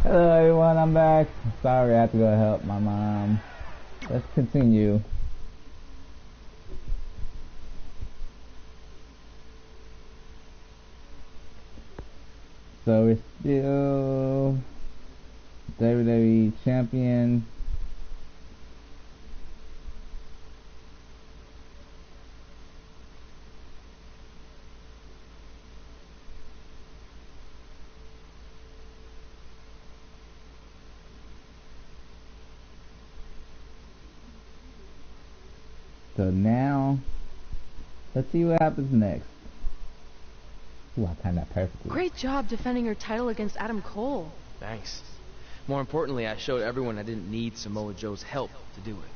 Hello everyone, I'm back. Sorry, I have to go help my mom. Let's continue. So we're still WWE champion. So now, let's see what happens next. Ooh, I timed that perfectly. Great job defending your title against Adam Cole. Thanks. More importantly, I showed everyone I didn't need Samoa Joe's help to do it.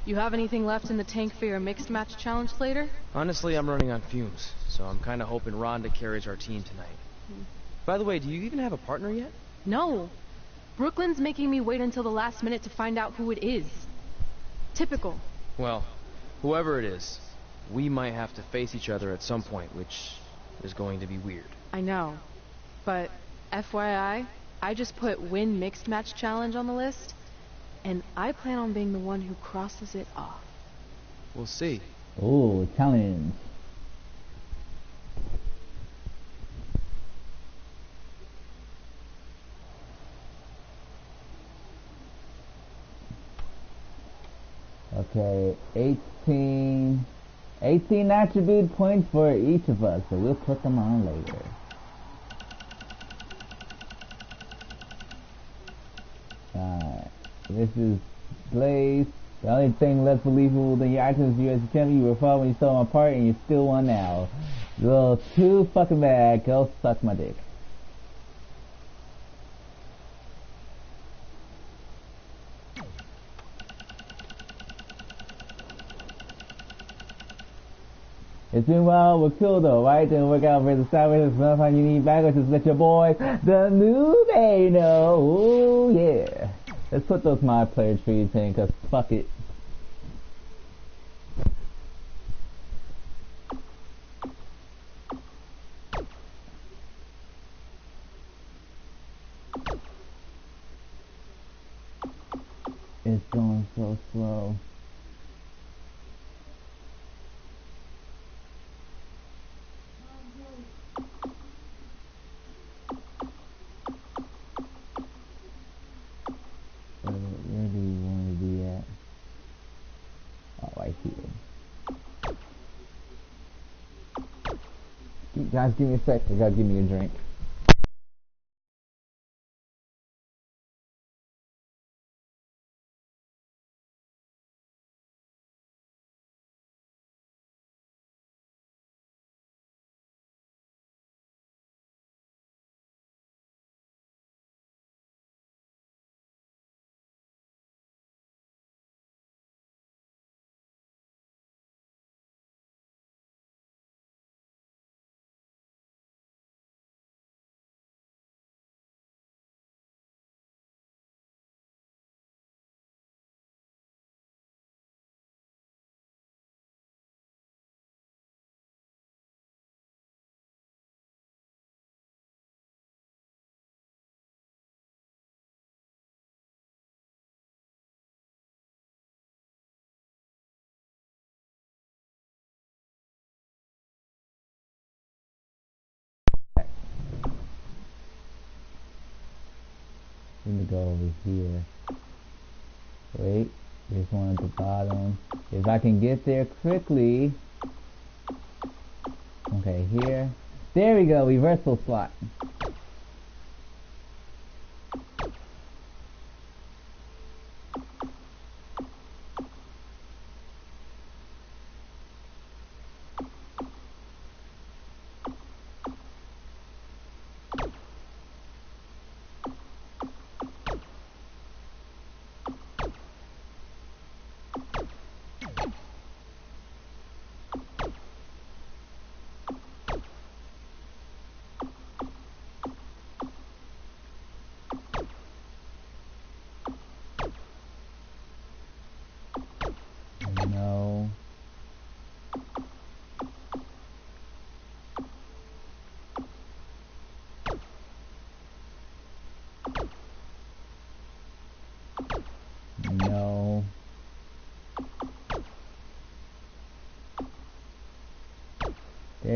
You have anything left in the tank for your mixed match challenge later? Honestly, I'm running on fumes, so I'm kinda hoping Rhonda carries our team tonight. By the way, do you even have a partner yet? No. Brooklyn's making me wait until the last minute to find out who it is. Typical. Well, whoever it is, we might have to face each other at some point, which is going to be weird. I know. But FYI, I just put win mixed match challenge on the list, and I plan on being the one who crosses it off. We'll see. Ooh, challenge. Okay, 18 attribute points for each of us, so we'll put them on later. This is Blaze. The only thing less believable than your actions as U.S. champion, you were fought when you stole my part and you still won now. Well, too fucking bad. Go suck my dick. It's been well, we're cool though, right? Didn't work out for the sideways, sometimes you need backwards, just let your boy, the new bay know. Ooh, yeah. Let's put those mod player trees in, cause fuck it. It's going so slow. Where do you want to be at? Oh, right here. Guys, give me a sec. I gotta give me a drink. Let me go over here. Wait, there's one at the bottom. If I can get there quickly. Okay, here. There we go, reversal slot.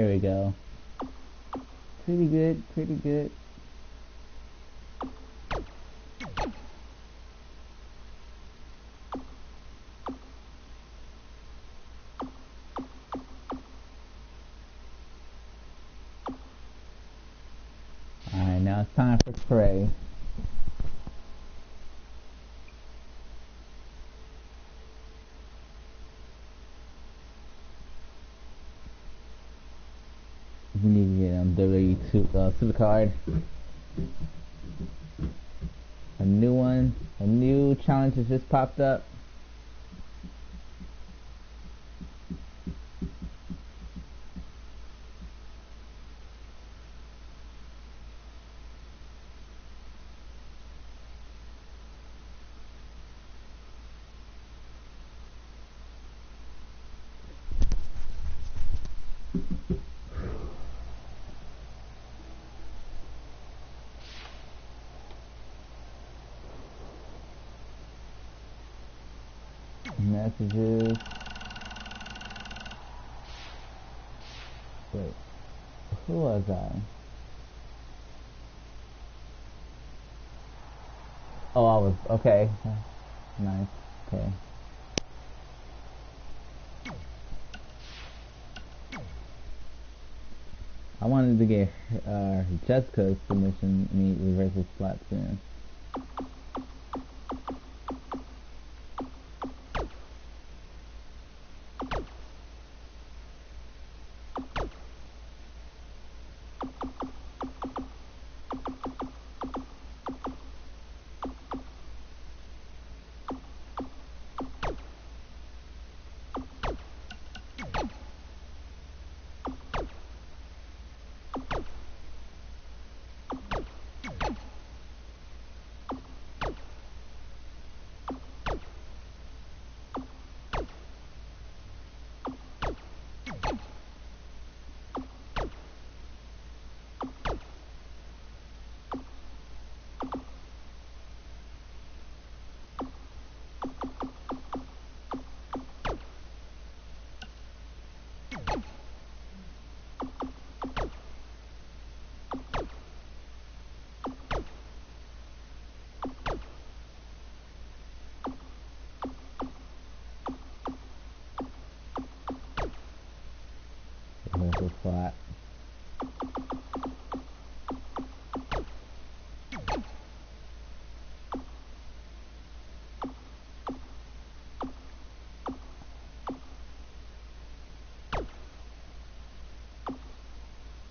There we go. Pretty good, pretty good. Alright, now it's time for Trey. We need to get WWE 2 Supercard. A new one. A new challenge has just popped up. Messages. Wait, who was I? Oh, I was, okay. Nice, okay. I wanted to get Jessica's submission meet reverses slot soon. Reversal slot.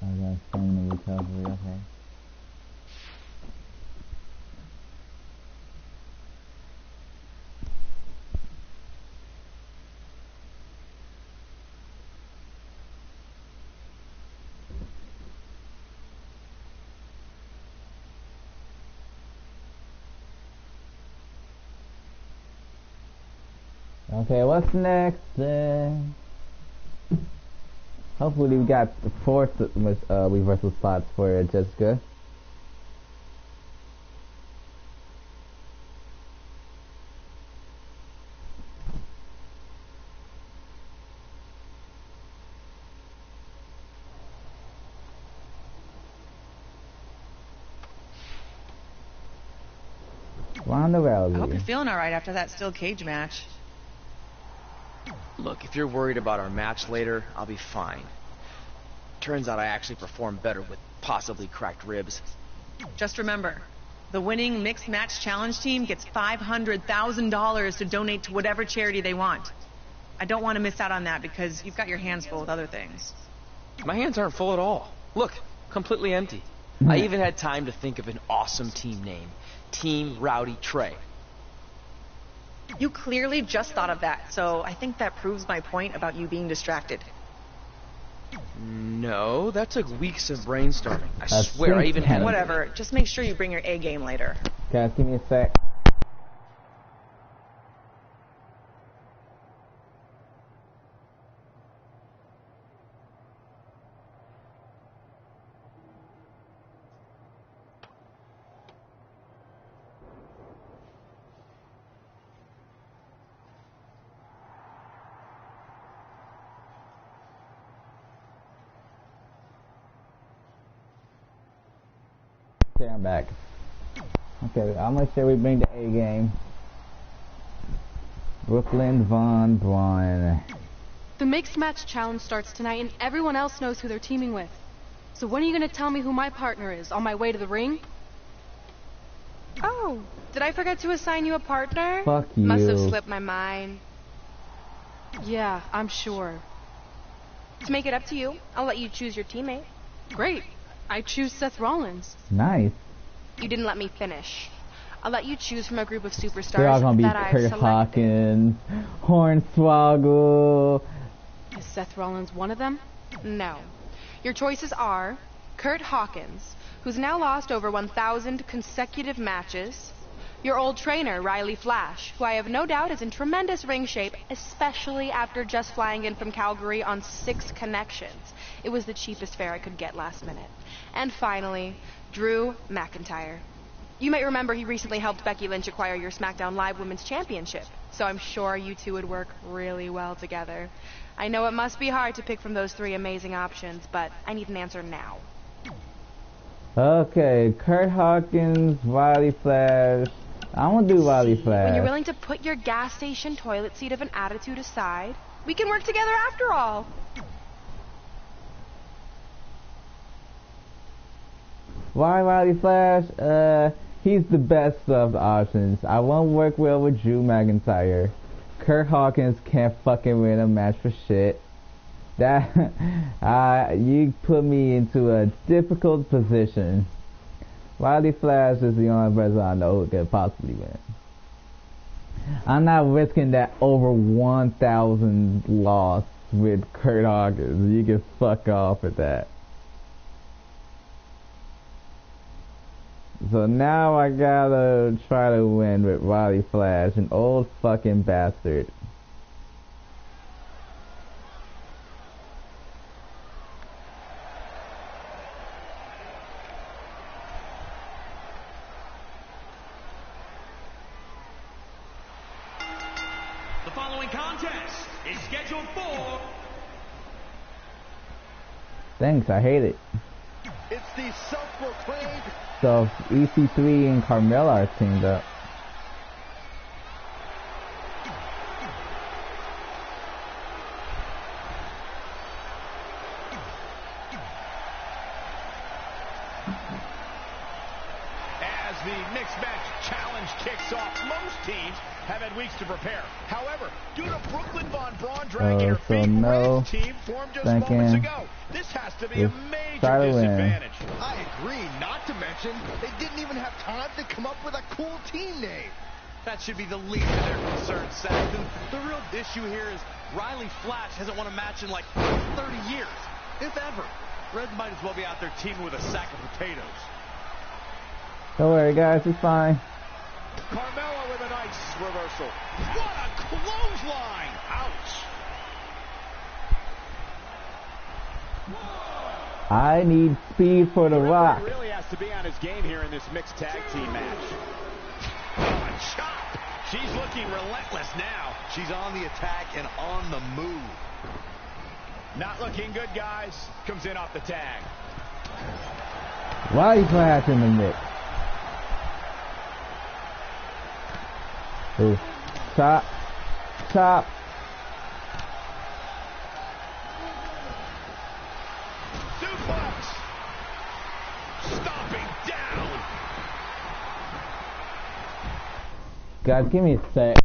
I got stamina recovery, okay. Okay, what's next then? Hopefully we got the 4 reversal spots for Jessica. Ronda Rousey. I hope you're feeling alright after that steel cage match. Look, if you're worried about our match later, I'll be fine. Turns out I actually perform better with possibly cracked ribs. Just remember, the winning mixed match challenge team gets $500,000 to donate to whatever charity they want. I don't want to miss out on that because you've got your hands full with other things. My hands aren't full at all. Look, completely empty. I even had time to think of an awesome team name. Team Rowdy Trey. You clearly just thought of that, so I think that proves my point about you being distracted. No, that took weeks of brainstorming. I That's swear I even had... Whatever, just make sure you bring your A game later. Guys, give me a sec. Okay, I'm back. Okay, I'm gonna say we bring the A game. Brooklyn Von Braun. The mixed match challenge starts tonight, and everyone else knows who they're teaming with. So when are you gonna tell me who my partner is on my way to the ring? Oh, did I forget to assign you a partner? Fuck you. Must have slipped my mind. Yeah, I'm sure. To make it up to you, I'll let you choose your teammate. Great. I choose Seth Rollins. Nice. You didn't let me finish. I'll let you choose from a group of superstars They're all gonna be that I've Kurt selected. Hawkins, Hornswoggle. Is Seth Rollins one of them? No. Your choices are Kurt Hawkins, who's now lost over 1,000 consecutive matches. Your old trainer, Riley Flash, who I have no doubt is in tremendous ring shape, especially after just flying in from Calgary on 6 connections. It was the cheapest fare I could get last minute. And finally, Drew McIntyre. You might remember he recently helped Becky Lynch acquire your SmackDown Live Women's Championship, so I'm sure you two would work really well together. I know it must be hard to pick from those 3 amazing options, but I need an answer now. Okay, Kurt Hawkins, Riley Flash. I want to do Riley Flash. When you're willing to put your gas station toilet seat of an attitude aside, we can work together after all. Why Riley Flash? He's the best of the options. I won't work well with Drew McIntyre. Kurt Hawkins can't fucking win a match for shit. That you put me into a difficult position. Riley Flash is the only person I know who could possibly win. I'm not risking that over 1,000 loss with Kurt Hawkins. You can fuck off with that. So now I gotta try to win with Riley Flash, an old fucking bastard. The following contest is scheduled for... Thanks, I hate it. It's the self-proclaimed... So EC3 and Carmella are teamed up. As the mixed match challenge kicks off, most teams have had weeks to prepare. However, due to Brooklyn Von Braun dragging her feet, Red's team formed just moments ago. This has to be a major disadvantage. I agree, not to mention, they didn't even have time to come up with a cool team name. That should be the least of their concerns, Saxton. The real issue here is Riley Flash hasn't won a match in like 30 years, if ever. Red might as well be out there teaming with a sack of potatoes. Don't worry guys, it's fine. Carmella with a nice reversal. What a clothesline! Ouch! I need speed for the Rock. Really has to be on his game here in this mixed tag team match. Oh, a chop! She's looking relentless now. She's on the attack and on the move. Not looking good, guys. Comes in off the tag. Riley Flash in the mix. Ooh. Chop. Chop. Suplex. Stomping down. Guys, give me a sec.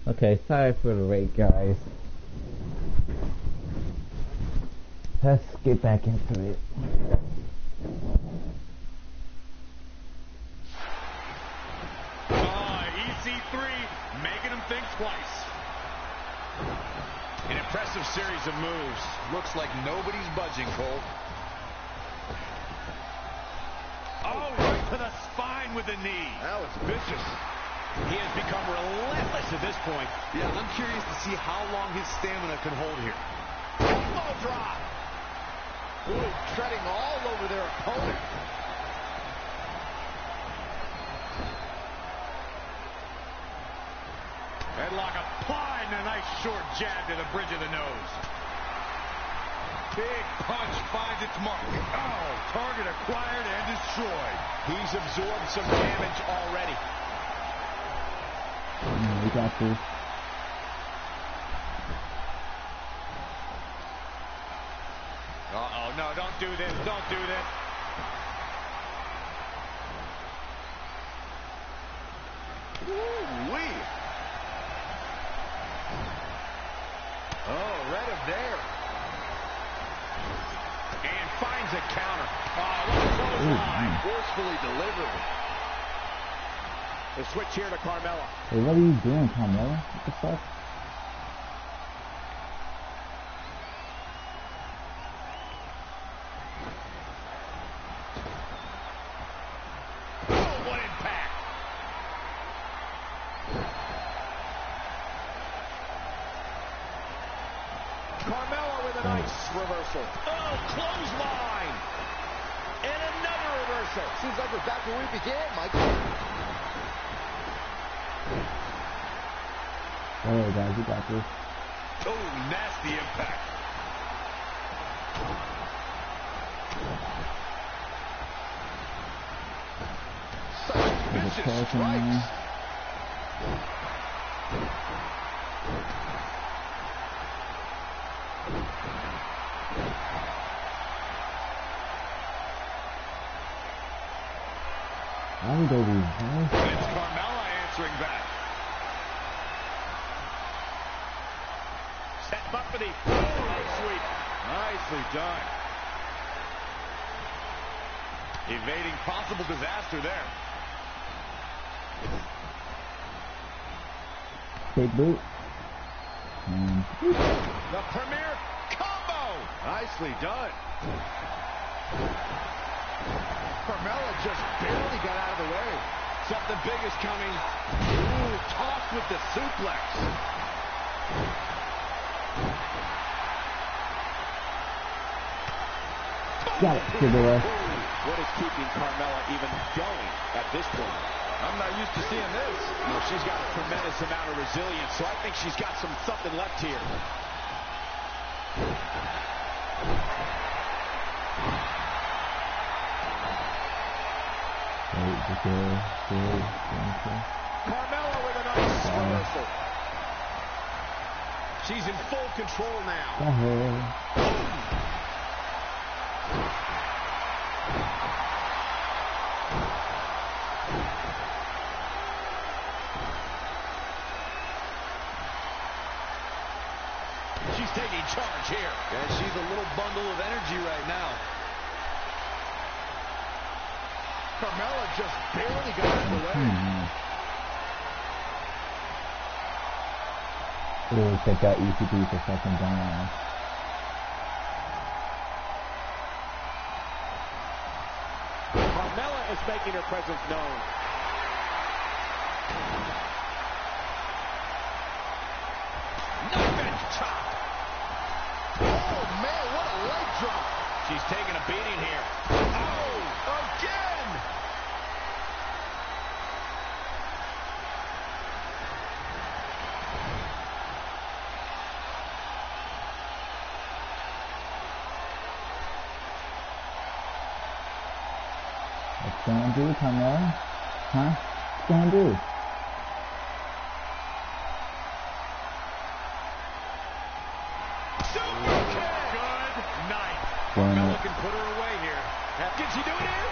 Okay, sorry for the wait, guys. Let's get back into it. EC3 making him think twice. An impressive series of moves. Looks like nobody's budging, Cole. Oh, right to the spine with the knee. That was vicious. He has become relentless at this point. Yeah, I'm curious to see how long his stamina can hold here. Elbow drop. Ooh, treading all over their opponent. Headlock applied and a nice short jab to the bridge of the nose. Big punch finds its mark. Oh, target acquired and destroyed. He's absorbed some damage already. We got this. Uh-oh, no, don't do this, don't do this. Ooh-wee. Oh, read him there. And finds a counter. Oh, what a clothesline. Forcefully delivered. The switch here to Carmella. Hey, what are you doing, Carmella? What the fuck? Oh, what impact. Carmella with a nice reversal. Oh, clothesline. And another reversal. Seems like we're back where we began, Michael. Oh, guys, you got this. Oh, nasty impact. Such vicious strikes. Why did they reverse? It's Carmella answering back. Set up for the leg sweep. Nicely done. Evading possible disaster there. Big boot. The premier combo. Nicely done. Carmella just barely got out of the way. Something big is coming. Ooh, tossed with the suplex. Got it. Good boy. What is keeping Carmella even going at this point? I'm not used to seeing this. You know, she's got a tremendous amount of resilience, so I think she's got something left here. Carmella with a nice reversal. She's in full control now. She's taking charge here. And she's a little bundle of energy right now. Carmella just barely got out of the way. Ooh, take that ECP for second down. Carmella is making her presence known. Knife chop. Oh, man, what a leg drop. She's taking a beating here. Oh, again. What's gonna do, Carmella? Huh? What's gonna do? Super kick. Good night. Carmella can put her away here. Can she do it here?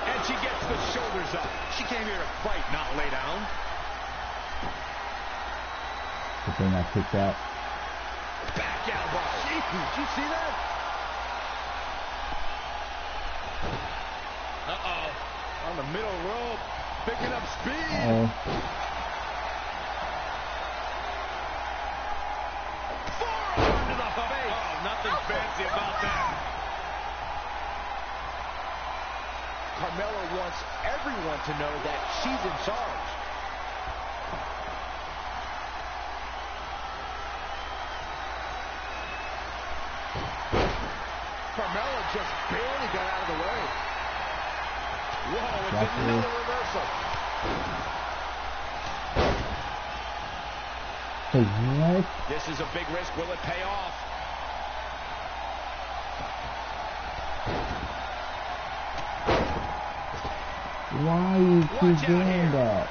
And she gets the shoulders up. She came here to fight, not lay down. Good thing I kicked out. Back elbow. Jeez, did you see that? Uh-oh. On the middle rope. Picking up speed. Uh-oh. Forearm to the face. Oh, nothing fancy about that. Carmella wants everyone to know that she's in charge. Carmella just barely got out of the way. Whoa, it's another reversal. What? This is a big risk. Will it pay off? Why you keep doing that?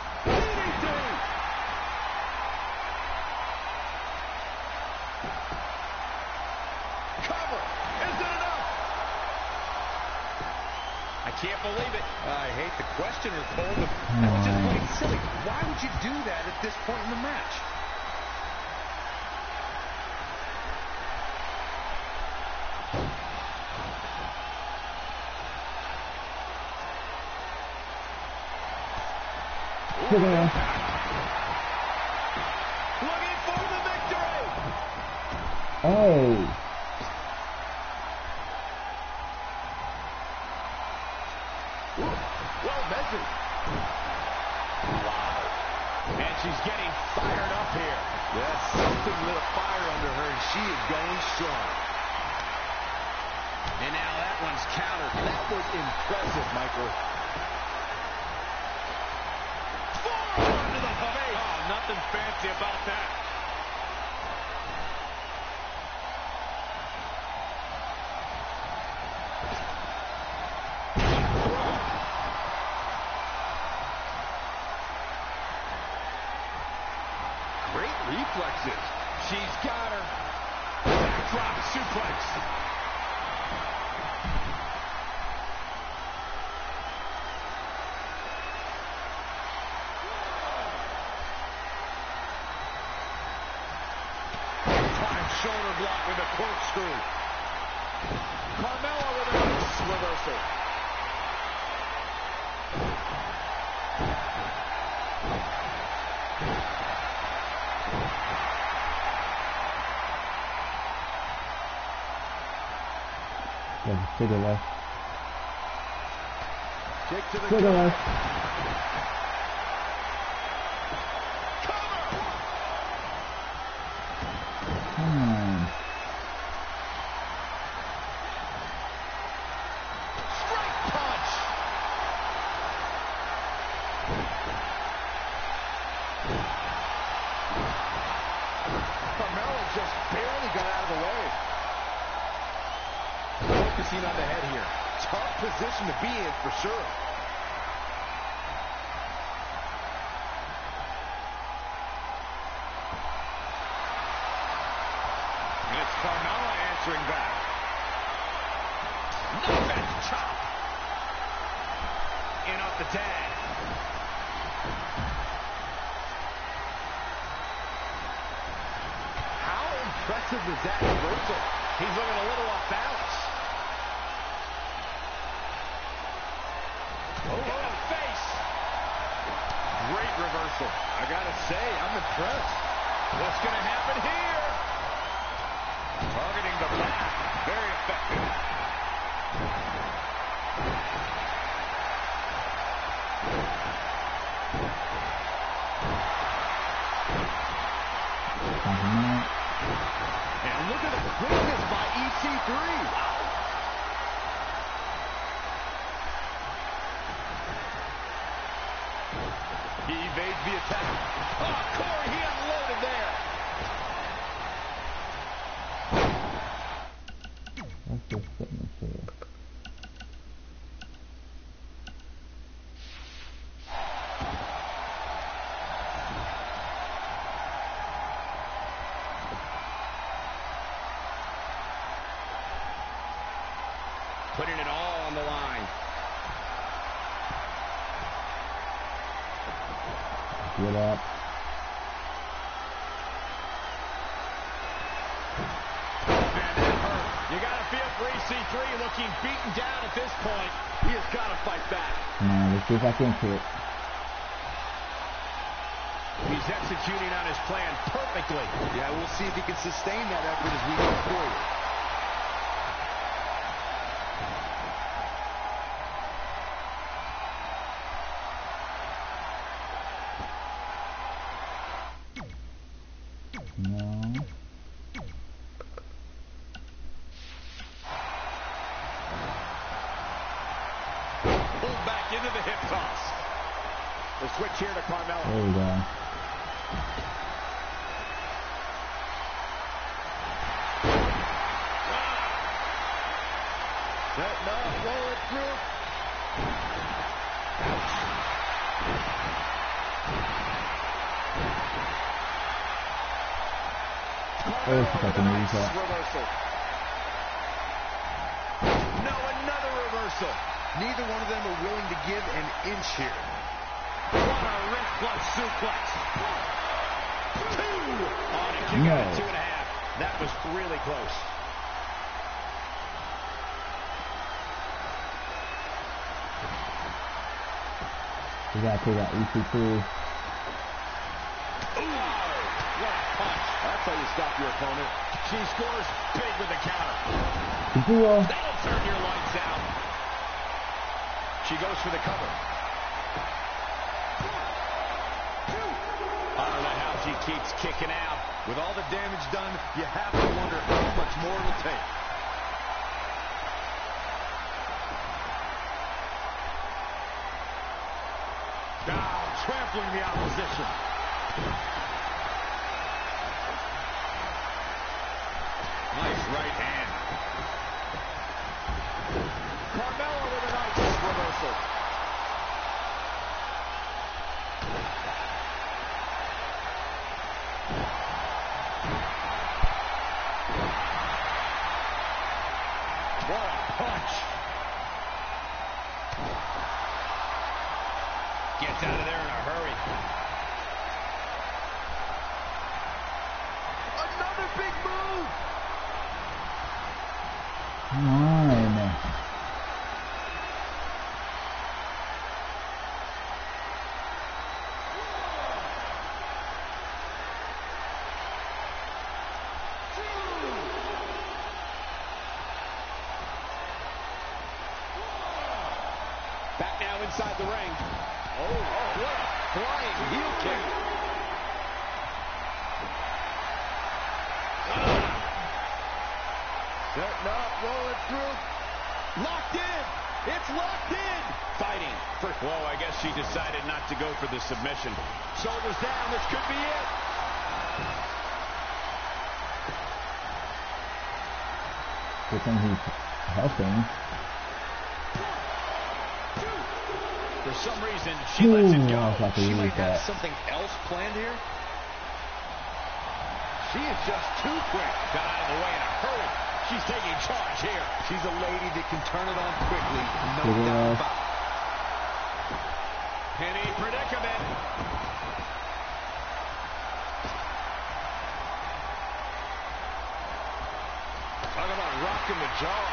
Cover. Is it enough? I can't believe it. I hate the questioner, Cole, but that was just plain silly. Why would you do that at this point in the match? Looking for the victory. Hey. Well measured. Wow. And she's getting fired up here. Yes, something lit a fire under her, and she is going strong. And now that one's countered. That was impressive, Michael. Forearm to the face. Oh, nothing fancy about that. Great reflexes. She's got her. Backdrop suplex. Shoulder block with a corkscrew. Carmella with a nice reversal. To the left. Kick to the left. Come on. Straight punch. Carmella just barely got out of the way. Focusing on the head here. Tough position to be in for sure. And it's Carmella answering back. Knockback chop. In off the tag. How impressive is that reversal? He's looking a little off balance. Oh, face. Great reversal. I gotta say, I'm impressed. What's gonna happen here? Targeting the back. Very effective. And look at the quickness by EC3. Wow. He evades the attack. Oh, Corey, he unloaded there. What's this signature? Putting it all on the line. Get up. You gotta feel for EC3 looking beaten down at this point. He has got to fight back. Come on, let's get back into it. He's executing on his plan perfectly. Yeah, we'll see if he can sustain that effort as we go forward. No. Pulled back into the hip toss. The switch here to Carmelo. There we go. Setting up, roll it through. There's a couple moves up. Reversal. No, another reversal. Neither one of them are willing to give an inch here. What a wrist clutch suplex. 2. On a kick out of 2.5. That was really close. We gotta take out EC3. That's how you stop your opponent. She scores big with the counter. Duo. That'll turn your lights out. She goes for the cover. I don't know how she keeps kicking out. With all the damage done, you have to wonder how much more it'll take. Now trampling the opposition. Nice right hand. Carmelo with a nice reversal. What a punch. Gets out of there in a hurry. Another big move. Come on. Back now inside the ring. Oh, what a flying heel kick. Setting up, rolling through. Locked in. It's locked in. Fighting. Whoa, I guess she decided not to go for the submission. Shoulders down. This could be it. Good thing he's helping. For some reason, she lets it go. She might have something else planned here. She is just too quick. Got out of the way in a hurry. She's taking charge here. She's a lady that can turn it on quickly. No Yeah. doubt about it. Penny predicament. Talk about rocking the jaw.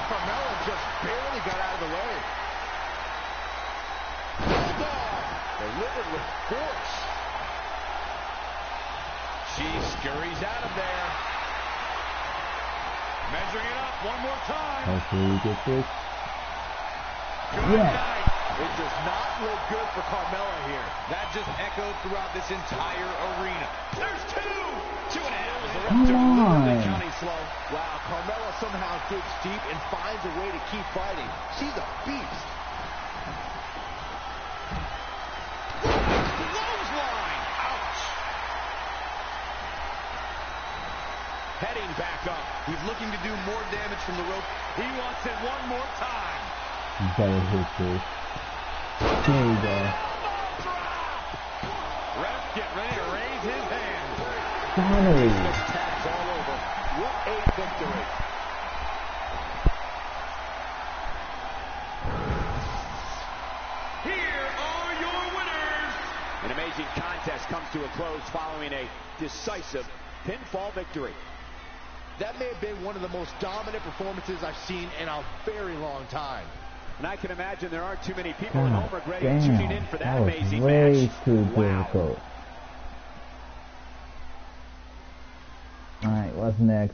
Carmelo just barely got out of the way. Bulldog. Delivered with force. She scurries out of there. Measuring it up one more time. Hopefully we get this. Good Yeah. night. It does not look good for Carmella here. That just echoed throughout this entire arena. There's 2. 2.5. Come on. Counting slow. Wow, Carmella somehow digs deep and finds a way to keep fighting. She's a beast. Clothesline. Ouch. Heading back up. He's looking to do more damage from the rope. He wants it one more time. Better hit this. There you go. Ref, get ready to raise his hand. Finally. Tags all over. What a victory. Here challenging contest comes to a close following a decisive pinfall victory. That may have been one of the most dominant performances I've seen in a very long time. And I can imagine there aren't too many people at home regretting Damn, tuning in for that amazing way match. Too wow. difficult. Alright, what's next?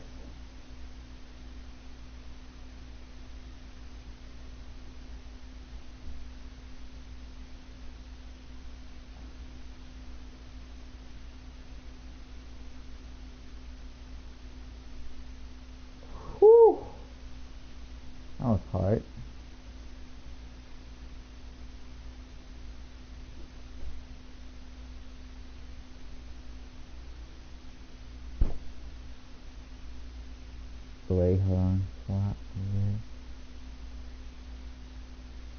Whew. That was hard. Wait, hold on. Swap here.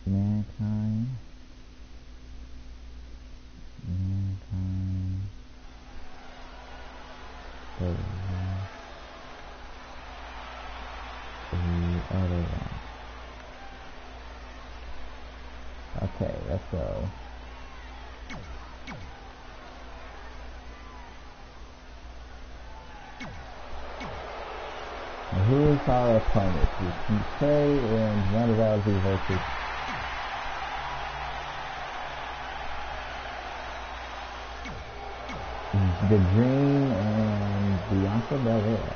Mankind. Over here. The other one. Okay, let's go. Now, who is our opponent? We can say in Ronda Rousey versus The Dream and Bianca Belair.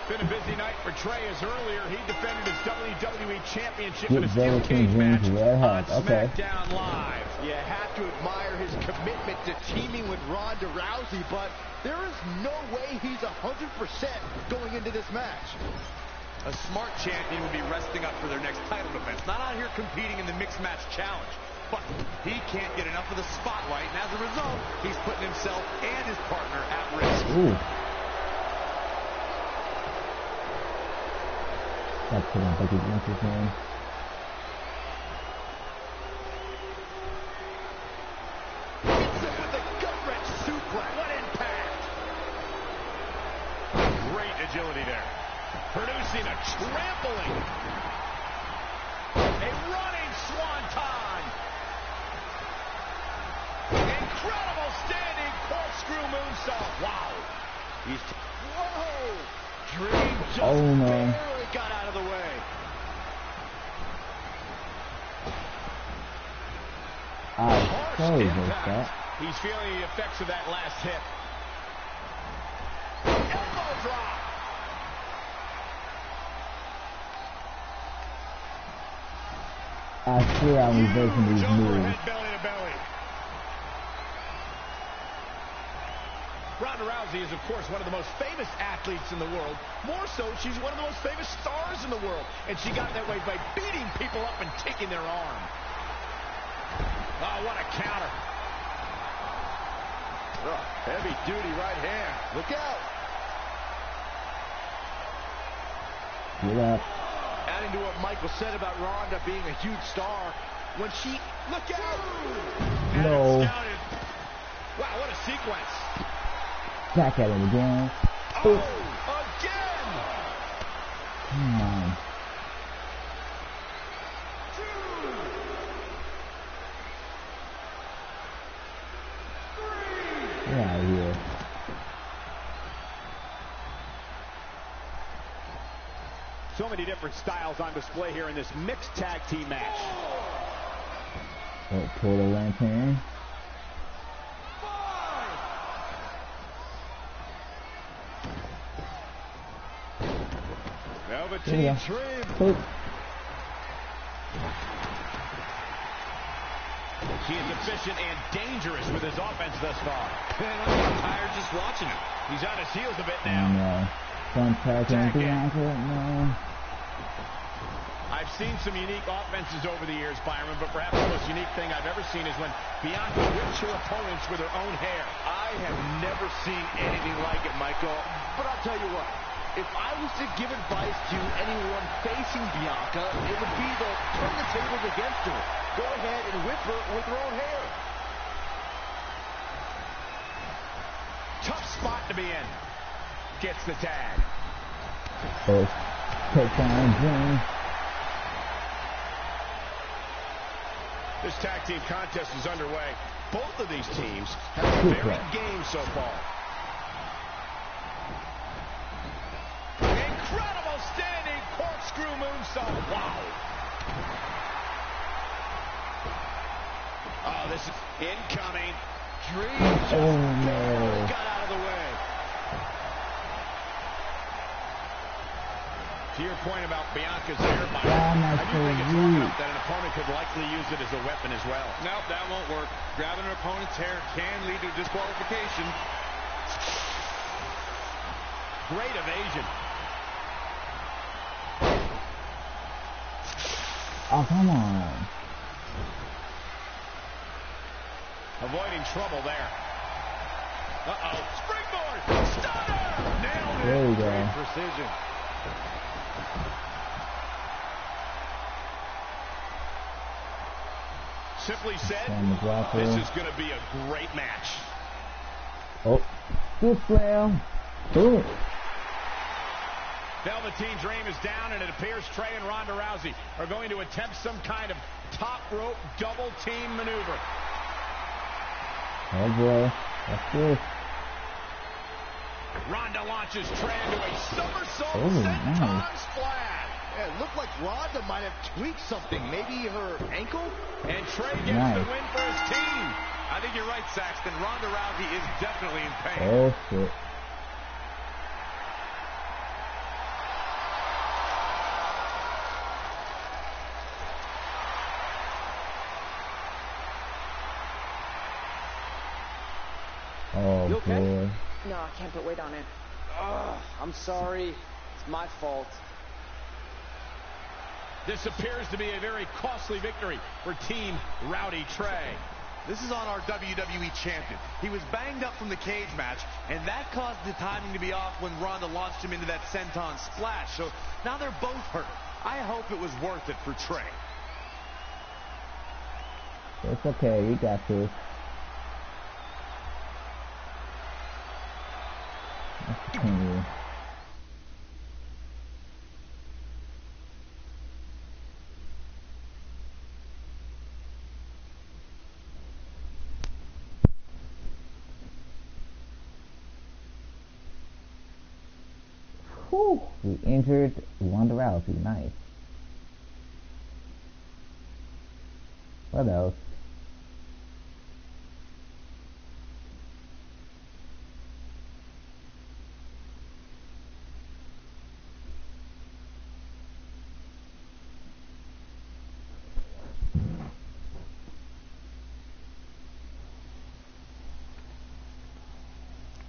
Been a busy night for Trey, as earlier he defended his WWE Championship Get in a steel cage match on SmackDown Live. You have to admire his commitment to teaming with Ronda Rousey, but there is no way he's 100% going into this match. A smart champion will be resting up for their next title defense. Not out here competing in the mixed match challenge. But he can't get enough of the spotlight, and as a result, he's putting himself and his partner at risk. Ooh. That's what I'm thinking. What's his name? Hits him with a gut-wrench suplex. What impact! Great agility there. Producing a trampling. A running swanton. Incredible standing corkscrew moonsault. Wow. He's whoa! Dream just barely got out of the way. Harsh impact. He's feeling the effects of that last hit. Elbow drop. I swear I'm reversing these moves. Belly to belly. Ronda Rousey is, of course, one of the most famous athletes in the world. More so, she's one of the most famous stars in the world. And she got that way by beating people up and taking their arm. Oh, what a counter. Oh, heavy-duty right hand. Look out. Get up. Adding to what Michael said about Ronda being a huge star, when she... Look out! No. Wow, what a sequence. Back at it again. Oh, again! Come on. Get out of here. So many different styles on display here in this mixed tag team match. Oh, pull the lantern. Velveteen Dream. Oop. He is efficient and dangerous with his offense thus far. Man, I'm tired just watching him. He's on his heels a bit now. No. Don't tag him. Bianca, no. I've seen some unique offenses over the years, Byron, but perhaps the most unique thing I've ever seen is when Bianca whips her opponents with her own hair. I have never seen anything like it, Michael. But I'll tell you what. If I was to give advice to anyone facing Bianca, it would be to turn the tables against her. Go ahead and whip her with her own hair. Tough spot to be in. Gets the tag. First take down Dream. This tag team contest is underway. Both of these teams have been very game so far. Incredible standing corkscrew moonsault. Wow. Oh, this is incoming. Dream just barely got out of the way. To your point about Bianca's air bite, I do think it's long enough that an opponent could likely use it as a weapon as well. Nope, that won't work. Grabbing an opponent's hair can lead to disqualification. Great evasion. Oh, come on. Avoiding trouble there. Uh-oh. Springboard. Stunner. Nailed it. There you go. Great precision. Simply said, this is going to be a great match. Oh, good slam. Boom. Velveteen Dream is down, and it appears Trey and Ronda Rousey are going to attempt some kind of top rope double team maneuver. Oh boy, that's good. Ronda launches Trey into a somersault nice. senton splash. Yeah, it looked like Ronda might have tweaked something, maybe her ankle. And Trey gets the win for his team. I think you're right, Saxton. Ronda Rousey is definitely in pain. Oh shit. Oh, you okay? boy. No, I can't put weight on it. I'm sorry. It's my fault. This appears to be a very costly victory for Team Rowdy Trey. This is on our WWE champion. He was banged up from the cage match, and that caused the timing to be off when Ronda launched him into that senton splash. So now they're both hurt. I hope it was worth it for Trey. It's okay, you got this. Let's continue. Whew, we injured Ronda Rousey. Nice. What else?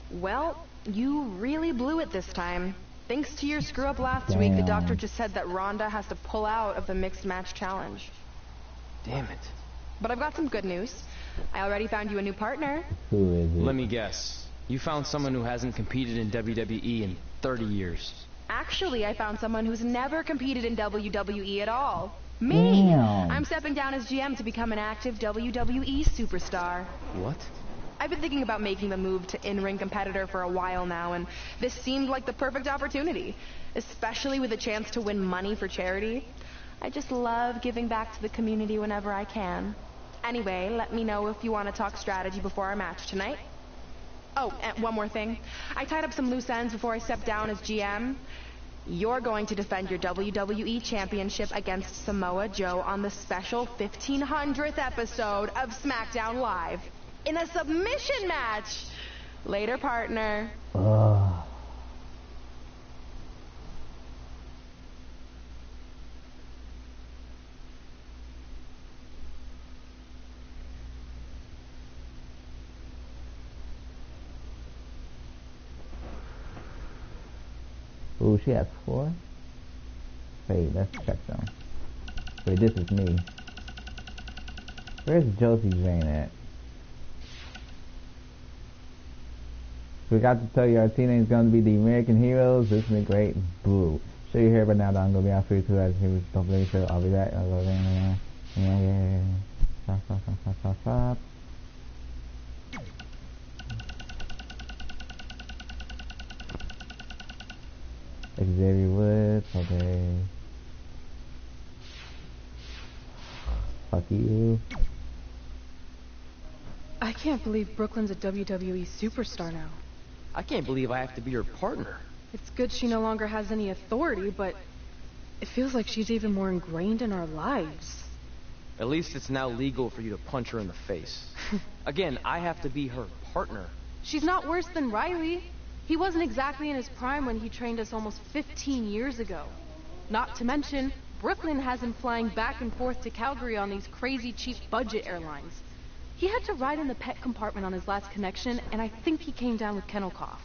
Well, you really blew it this time. Thanks to your screw-up last week, the doctor just said that Ronda has to pull out of the mixed match challenge. Damn it. But I've got some good news. I already found you a new partner. Who is it? Let me guess. You found someone who hasn't competed in WWE in 30 years. Actually, I found someone who's never competed in WWE at all. Me! Damn. I'm stepping down as GM to become an active WWE superstar. What? I've been thinking about making the move to in-ring competitor for a while now, and this seemed like the perfect opportunity, especially with a chance to win money for charity. I just love giving back to the community whenever I can. Anyway, let me know if you want to talk strategy before our match tonight. Oh, and one more thing. I tied up some loose ends before I stepped down as GM. You're going to defend your WWE Championship against Samoa Joe on the special 1500th episode of SmackDown Live. In a submission match. Later, partner. Oh, she has 4? Wait, let's check them. Wait, this is me. Where's Josie Jane at? Forgot to tell you, our team name is going to be the American Heroes. This is great. Boo. Show you here, but now I'm going to be on free too. Don't believe so. I'll be back. I'll go there. Yeah. Stop. Xavier Woods. Okay. Fuck you. I can't believe Brooklyn's a WWE superstar now. I can't believe I have to be her partner. It's good she no longer has any authority, but it feels like she's even more ingrained in our lives. At least it's now legal for you to punch her in the face. Again, I have to be her partner. She's not worse than Riley. He wasn't exactly in his prime when he trained us almost 15 years ago. Not to mention, Brooklyn has him flying back and forth to Calgary on these crazy cheap budget airlines. He had to ride in the pet compartment on his last connection, and I think he came down with kennel cough.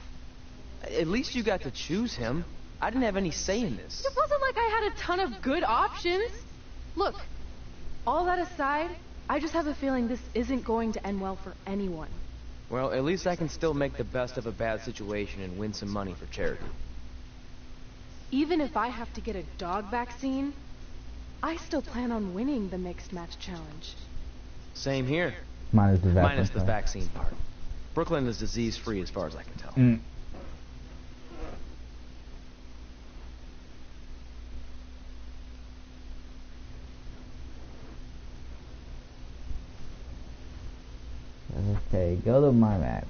At least you got to choose him. I didn't have any say in this. It wasn't like I had a ton of good options. Look, all that aside, I just have a feeling this isn't going to end well for anyone. Well, at least I can still make the best of a bad situation and win some money for charity. Even if I have to get a dog vaccine, I still plan on winning the mixed match challenge. Same here. Minus the vaccine part. Brooklyn is disease-free as far as I can tell. Okay, go to my match.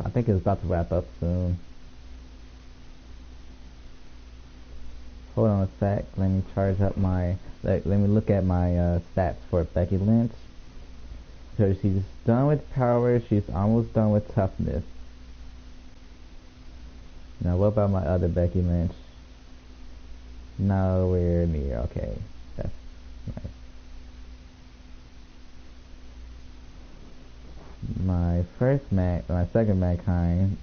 I think it's about to wrap up soon. Hold on a sec. Let me charge up my. Let me look at my stats for Becky Lynch. So she's done with power. She's almost done with toughness. Now, what about my other Becky Lynch? Nowhere near. Okay, that's nice. My second mankind,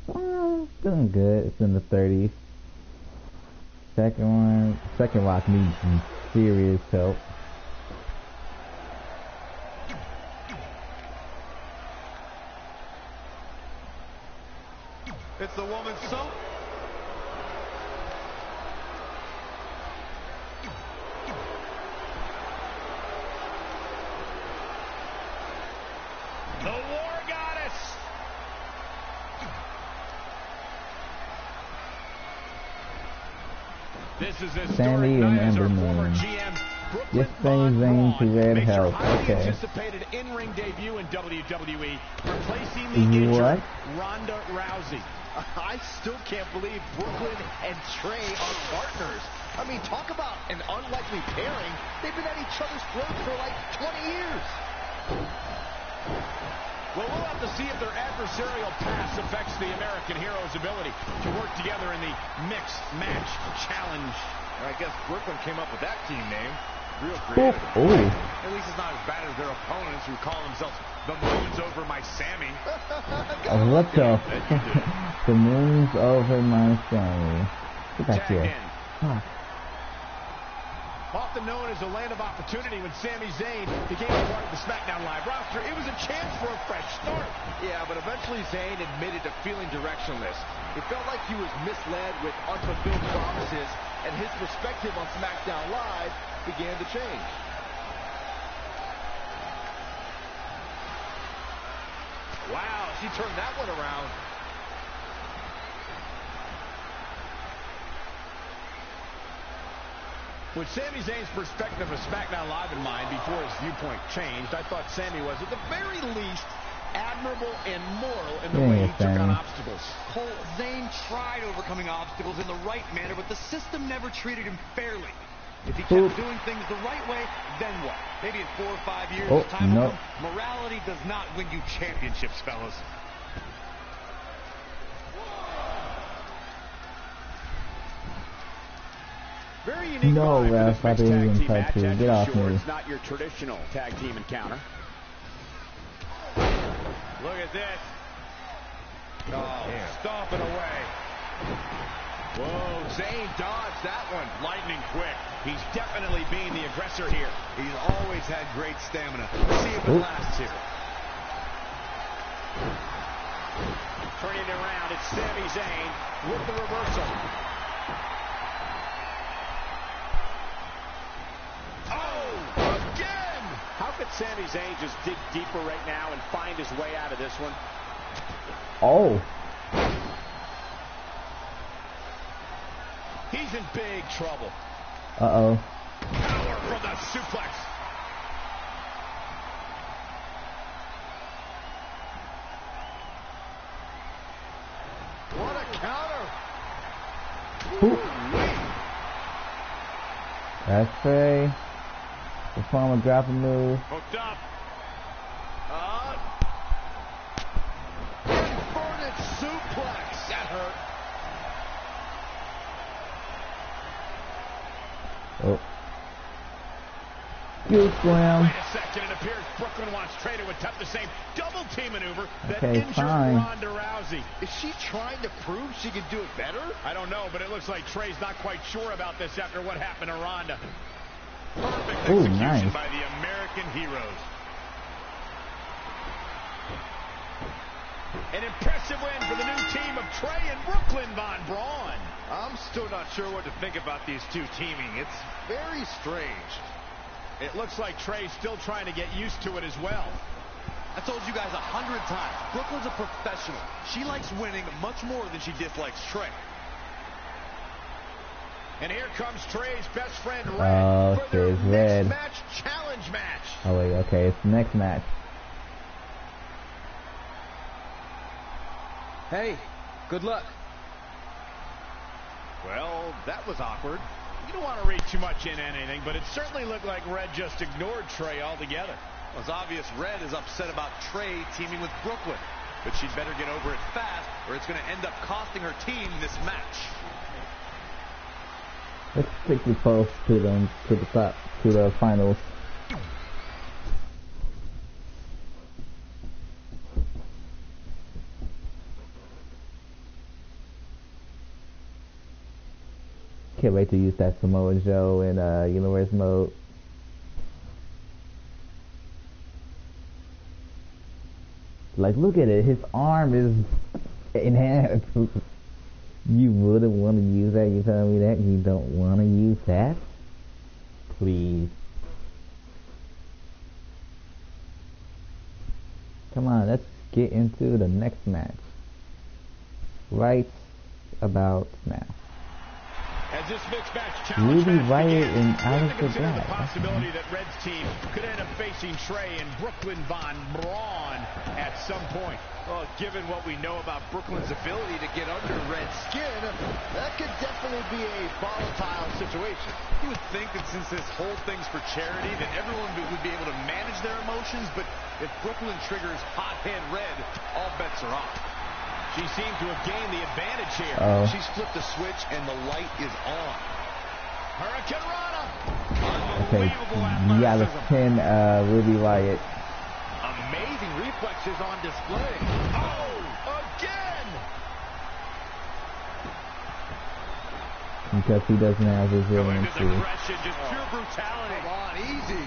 doing good. It's in the 30s. Second rock needs some serious help. It's the woman's soap. The War Goddess. This is a Sandy and Ember Moon. Yes, Sami Zayn to Red Health. Okay. Anticipated in-ring debut in WWE, replacing the injured Ronda Rousey. I still can't believe Brooklyn and Trey are partners. I mean, talk about an unlikely pairing. They've been at each other's throats for like 20 years. Well, we'll have to see if their adversarial past affects the American Hero's ability to work together in the Mixed Match Challenge. I guess Brooklyn came up with that team name. Real creative. At least it's not as bad as their opponents who call themselves the Moon's Over My Sammy. What the The Moon's Over My Sammy. Get back here. Often known as a land of opportunity, when Sami Zayn became a part of the SmackDown Live roster, it was a chance for a fresh start. Yeah, but eventually Zayn admitted to feeling directionless. It felt like he was misled with unfulfilled promises, and his perspective on SmackDown Live began to change. Wow, she turned that one around. With Sami Zayn's perspective of SmackDown Live in mind before his viewpoint changed, I thought Sami was, at the very least, admirable and moral in the way he took on obstacles. Cole, Zayn tried overcoming obstacles in the right manner, but the system never treated him fairly. If he kept doing things the right way, then what? Maybe in 4 or 5 years, morality does not win you championships, fellas. Very unique no, Ref, I didn't even touch you. Get off me. It's not your traditional tag team encounter. Look at this. Oh, stomping away. Whoa, Zayn dodged that one. Lightning quick. He's definitely being the aggressor here. He's always had great stamina. Let's see if it lasts here. Turning it around, it's Sami Zayn with the reversal. Oh, again! How could Sami Zayn just dig deeper right now and find his way out of this one. Oh. He's in big trouble. Uh-oh. Power from the suplex. What a counter. That's Trey. Perform a grappling move. Hooked up. Inverted suplex. That hurt. Oh. Good slam. Wait a second. It appears Brooklyn wants Trey to attempt the same double team maneuver that injured fine. Ronda Rousey. Is she trying to prove she can do it better? I don't know, but it looks like Trey's not quite sure about this after what happened to Ronda. Perfect execution nice. by the American heroes. An impressive win for the new team of Trey and Brooklyn Von Braun. I'm still not sure what to think about these two teaming. It's very strange. It looks like Trey's still trying to get used to it as well. I told you guys 100 times, Brooklyn's a professional. She likes winning much more than she dislikes Trey. And here comes Trey's best friend, Red, for their next match challenge match. Oh, wait, okay, it's the next match. Hey, good luck. Well, that was awkward. You don't want to read too much into anything, but it certainly looked like Red just ignored Trey altogether. Well, it's obvious Red is upset about Trey teaming with Brooklyn, but she'd better get over it fast, or it's going to end up costing her team this match. Let's quickly post to them to the top to the finals. Can't wait to use that Samoa Joe in universe mode. Like, look at it. His arm is enhanced. You wouldn't want to use that? You telling me that? You don't want to use that? Please. Come on, let's get into the next match. Right about now. As this mixed match challenge Ruby match Riott begins, and we have to Aleister consider Black. the possibility that Red's team could end up facing Trey and Brooklyn Von Braun at some point. Well, given what we know about Brooklyn's ability to get under Red's skin, that could definitely be a volatile situation. You would think that since this whole thing's for charity, that everyone would be able to manage their emotions, but if Brooklyn triggers hothead Red, all bets are off. She seemed to have gained the advantage here. She's flipped the switch and the light is on. Hurricane Rana. Okay, you gotta pin Ruby Riott. Amazing reflexes on display. Oh, again! Because he doesn't have his Going to resiliency. aggression, just pure brutality. Come on, easy.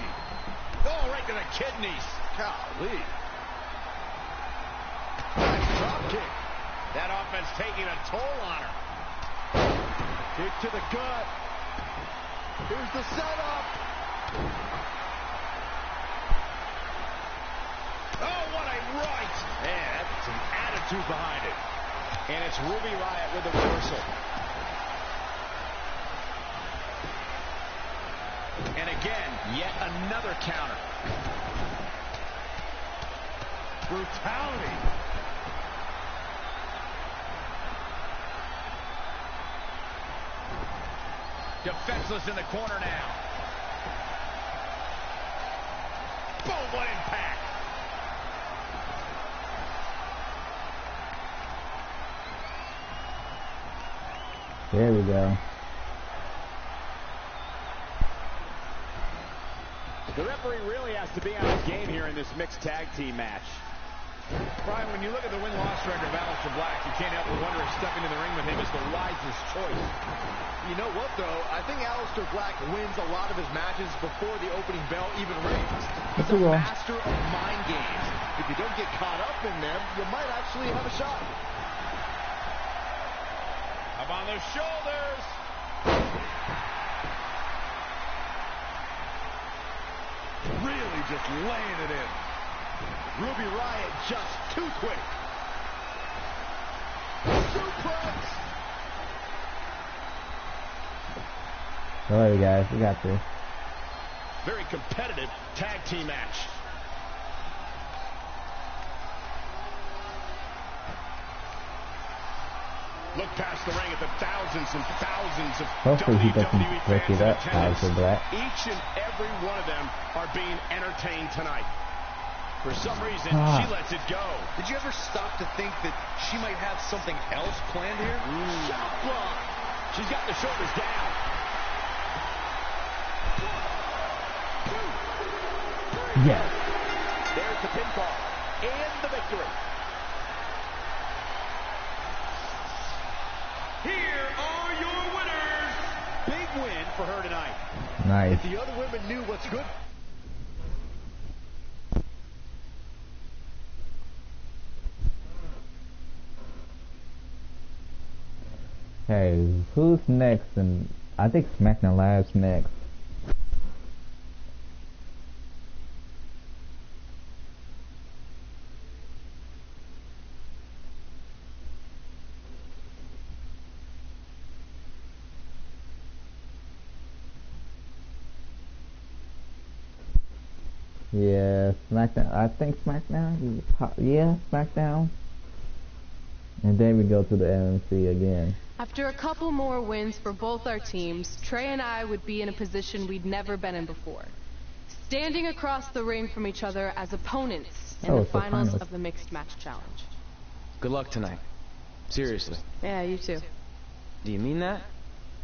Oh, right to the kidneys. Golly. Nice drop kick. That offense taking a toll on her. Kick to the gut. Here's the setup. Oh, what a right. Man, that's some attitude behind it. And it's Ruby Riott with the reversal. And again, yet another counter. Brutality. Defenseless in the corner now. Boom, what impact. There we go. The referee really has to be on his game here in this mixed tag team match. Brian, when you look at the win-loss record of Aleister Black, you can't help but wonder if stepping in the ring with him is the wisest choice. You know what, though? I think Aleister Black wins a lot of his matches before the opening bell even rings. He's a master of mind games. If you don't get caught up in them, you might actually have a shot. Up on their shoulders. Really just laying it in. Ruby Riott just too quick. Suplex. Alright, guys, we got this. Very competitive tag team match. Look past the ring at the thousands and thousands of Hopefully he doesn't WWE break fans it in up attendance. after that. Each and every one of them are being entertained tonight. For some reason, she lets it go. Did you ever stop to think that she might have something else planned here? Shot block. She's got the shoulders down. 1, 2, 3. Yes. There's the pinfall and the victory. Here are your winners. Big win for her tonight. Nice. If the other women knew what's good. Hey, who's next? And I think SmackDown Live's next. Yeah, SmackDown. I think SmackDown. Yeah, SmackDown. And then we go to the MMC again. After a couple more wins for both our teams, Trey and I would be in a position we'd never been in before. Standing across the ring from each other as opponents in the finals of the Mixed Match Challenge. Good luck tonight. Seriously. Yeah, you too. Do you mean that?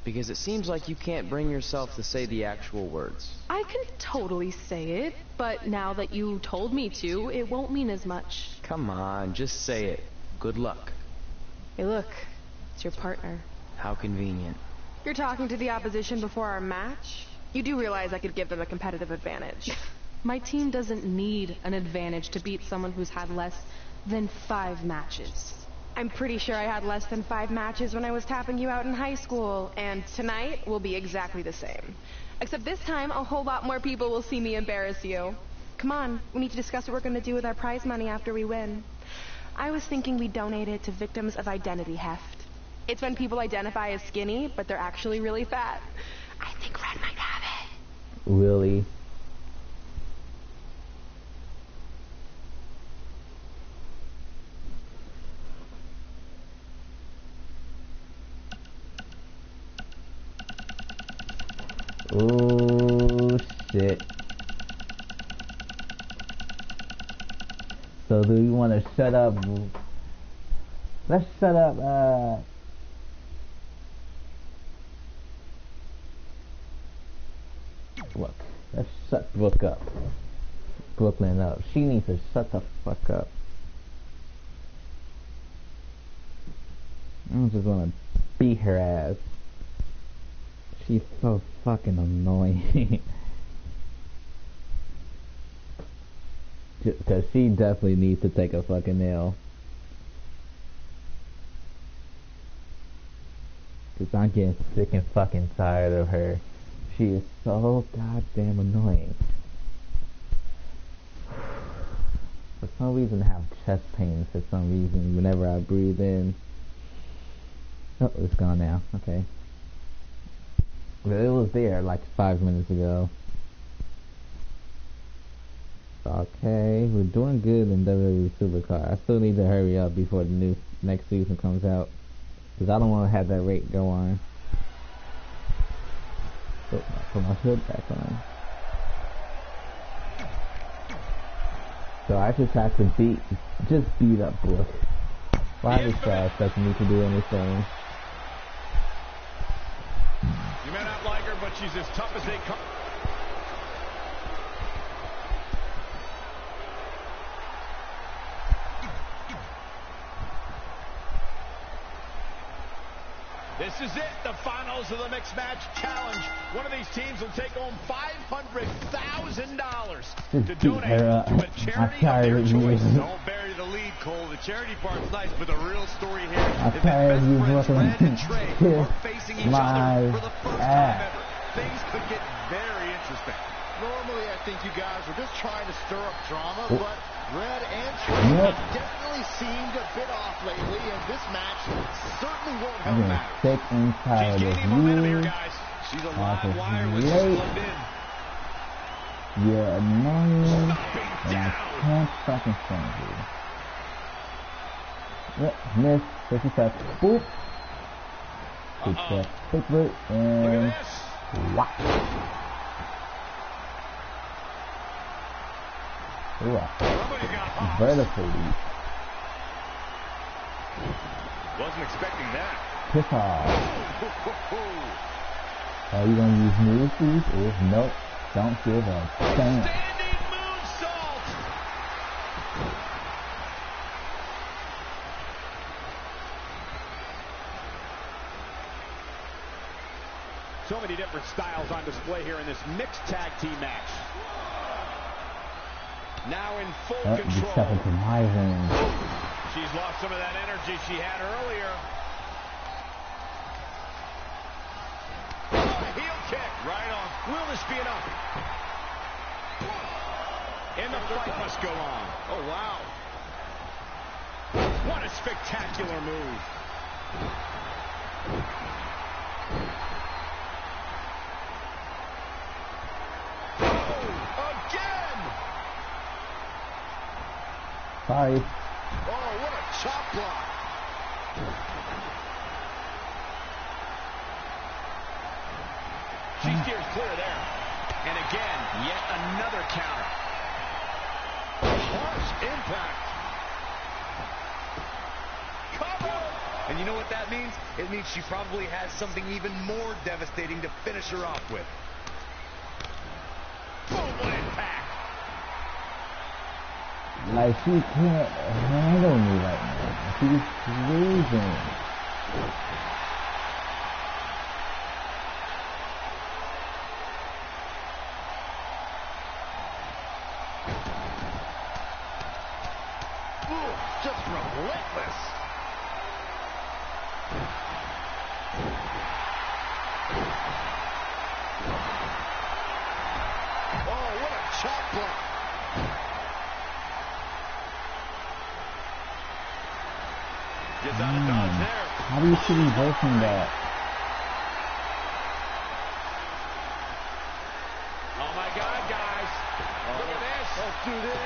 Because it seems like you can't bring yourself to say the actual words. I can totally say it, but now that you told me to, it won't mean as much. Come on, just say it. Good luck. Hey, look. It's your partner. How convenient. You're talking to the opposition before our match? You do realize I could give them a competitive advantage. My team doesn't need an advantage to beat someone who's had less than 5 matches. I'm pretty sure I had less than 5 matches when I was tapping you out in high school, and tonight will be exactly the same. Except this time, a whole lot more people will see me embarrass you. Come on, we need to discuss what we're going to do with our prize money after we win. I was thinking we donate it to victims of identity heft. It's when people identify as skinny, but they're actually really fat. I think Red might have it. Really? Oh shit. So do you want to shut up? Let's shut up, look, let's shut Brooklyn up. She needs to shut the fuck up. I'm just gonna beat her ass. She's so fucking annoying. Because she definitely needs to take a fucking nail. Because I'm getting sick and fucking tired of her. She is so goddamn annoying. For some reason I have chest pains for some reason whenever I breathe in. Oh, it's gone now. Okay. But it was there like 5 minutes ago. Okay, we're doing good in WWE Supercar. I still need to hurry up before the next season comes out. Because I don't want to have that rate go on. Oh, put my hood back on. So I just have to beat up Brooke. Why this guy doesn't need to do anything? You may not like her, but she's as tough as they come. This is it, the finals of the Mixed Match Challenge. One of these teams will take home $500,000 to donate to a charity of their choice. Don't bury the lead, Cole. The charity part's nice, but the real story here I'm is that tired best of you friends looking Red and Trey are facing each other for the first time ass. ever. Things could get very interesting. Normally, I think you guys were just trying to stir up drama, but Red and Trey have definitely seemed a bit off lately, and this match certainly won't help matters. Sick and tired She's of gaining momentum here, you. guys. She's a live wire when she's Late. plugged in. You're annoying, and I can't fucking stand you. Yep, miss. 57. Boop. Good step. Quick root, and whack. Ooh, vertically. Wasn't expecting that. Piss off. Are you gonna use move these? Or nope. Don't give a damn. Standing moonsault. So many different styles on display here in this mixed tag team match. Now in full control. Step into my ring. She's lost some of that energy she had earlier. Oh, heel kick. Right on. Will this be enough? And the fight must go on. Oh, wow. What a spectacular move. Oh, again! Sorry. Oh, what a chop block. She steers clear there. And again, yet another counter. Harsh impact. Cover! And you know what that means? It means she probably has something even more devastating to finish her off with. Boom, what impact. Like, she can't handle me right now. She's losing. Ooh, just relentless. Oh, what a chop block. Gets out of dodge there. How do you see reversing that? Oh my God, guys. Look at this. Let's do this.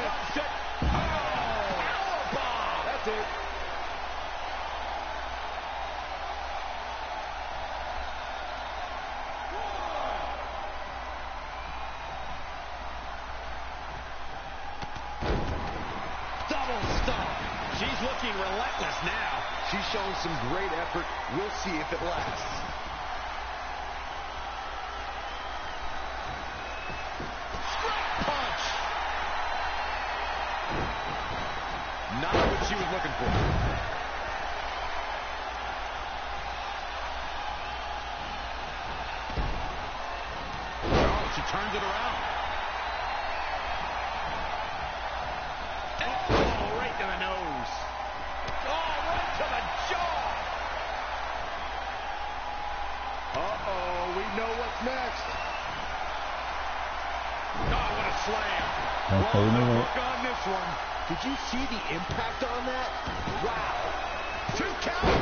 Powerbomb. That's it. Double stomp. She's looking relentless now. She's showing some great effort. We'll see if it lasts. Straight punch. Not what she was looking for. Oh, she turns it around. Oh, right to the nose. Oh, right to the jaw. Uh-oh, we know what's next. Oh, what a slam. Okay, Well, you know the what? hook on this one. Did you see the impact on that? Wow. 2 count.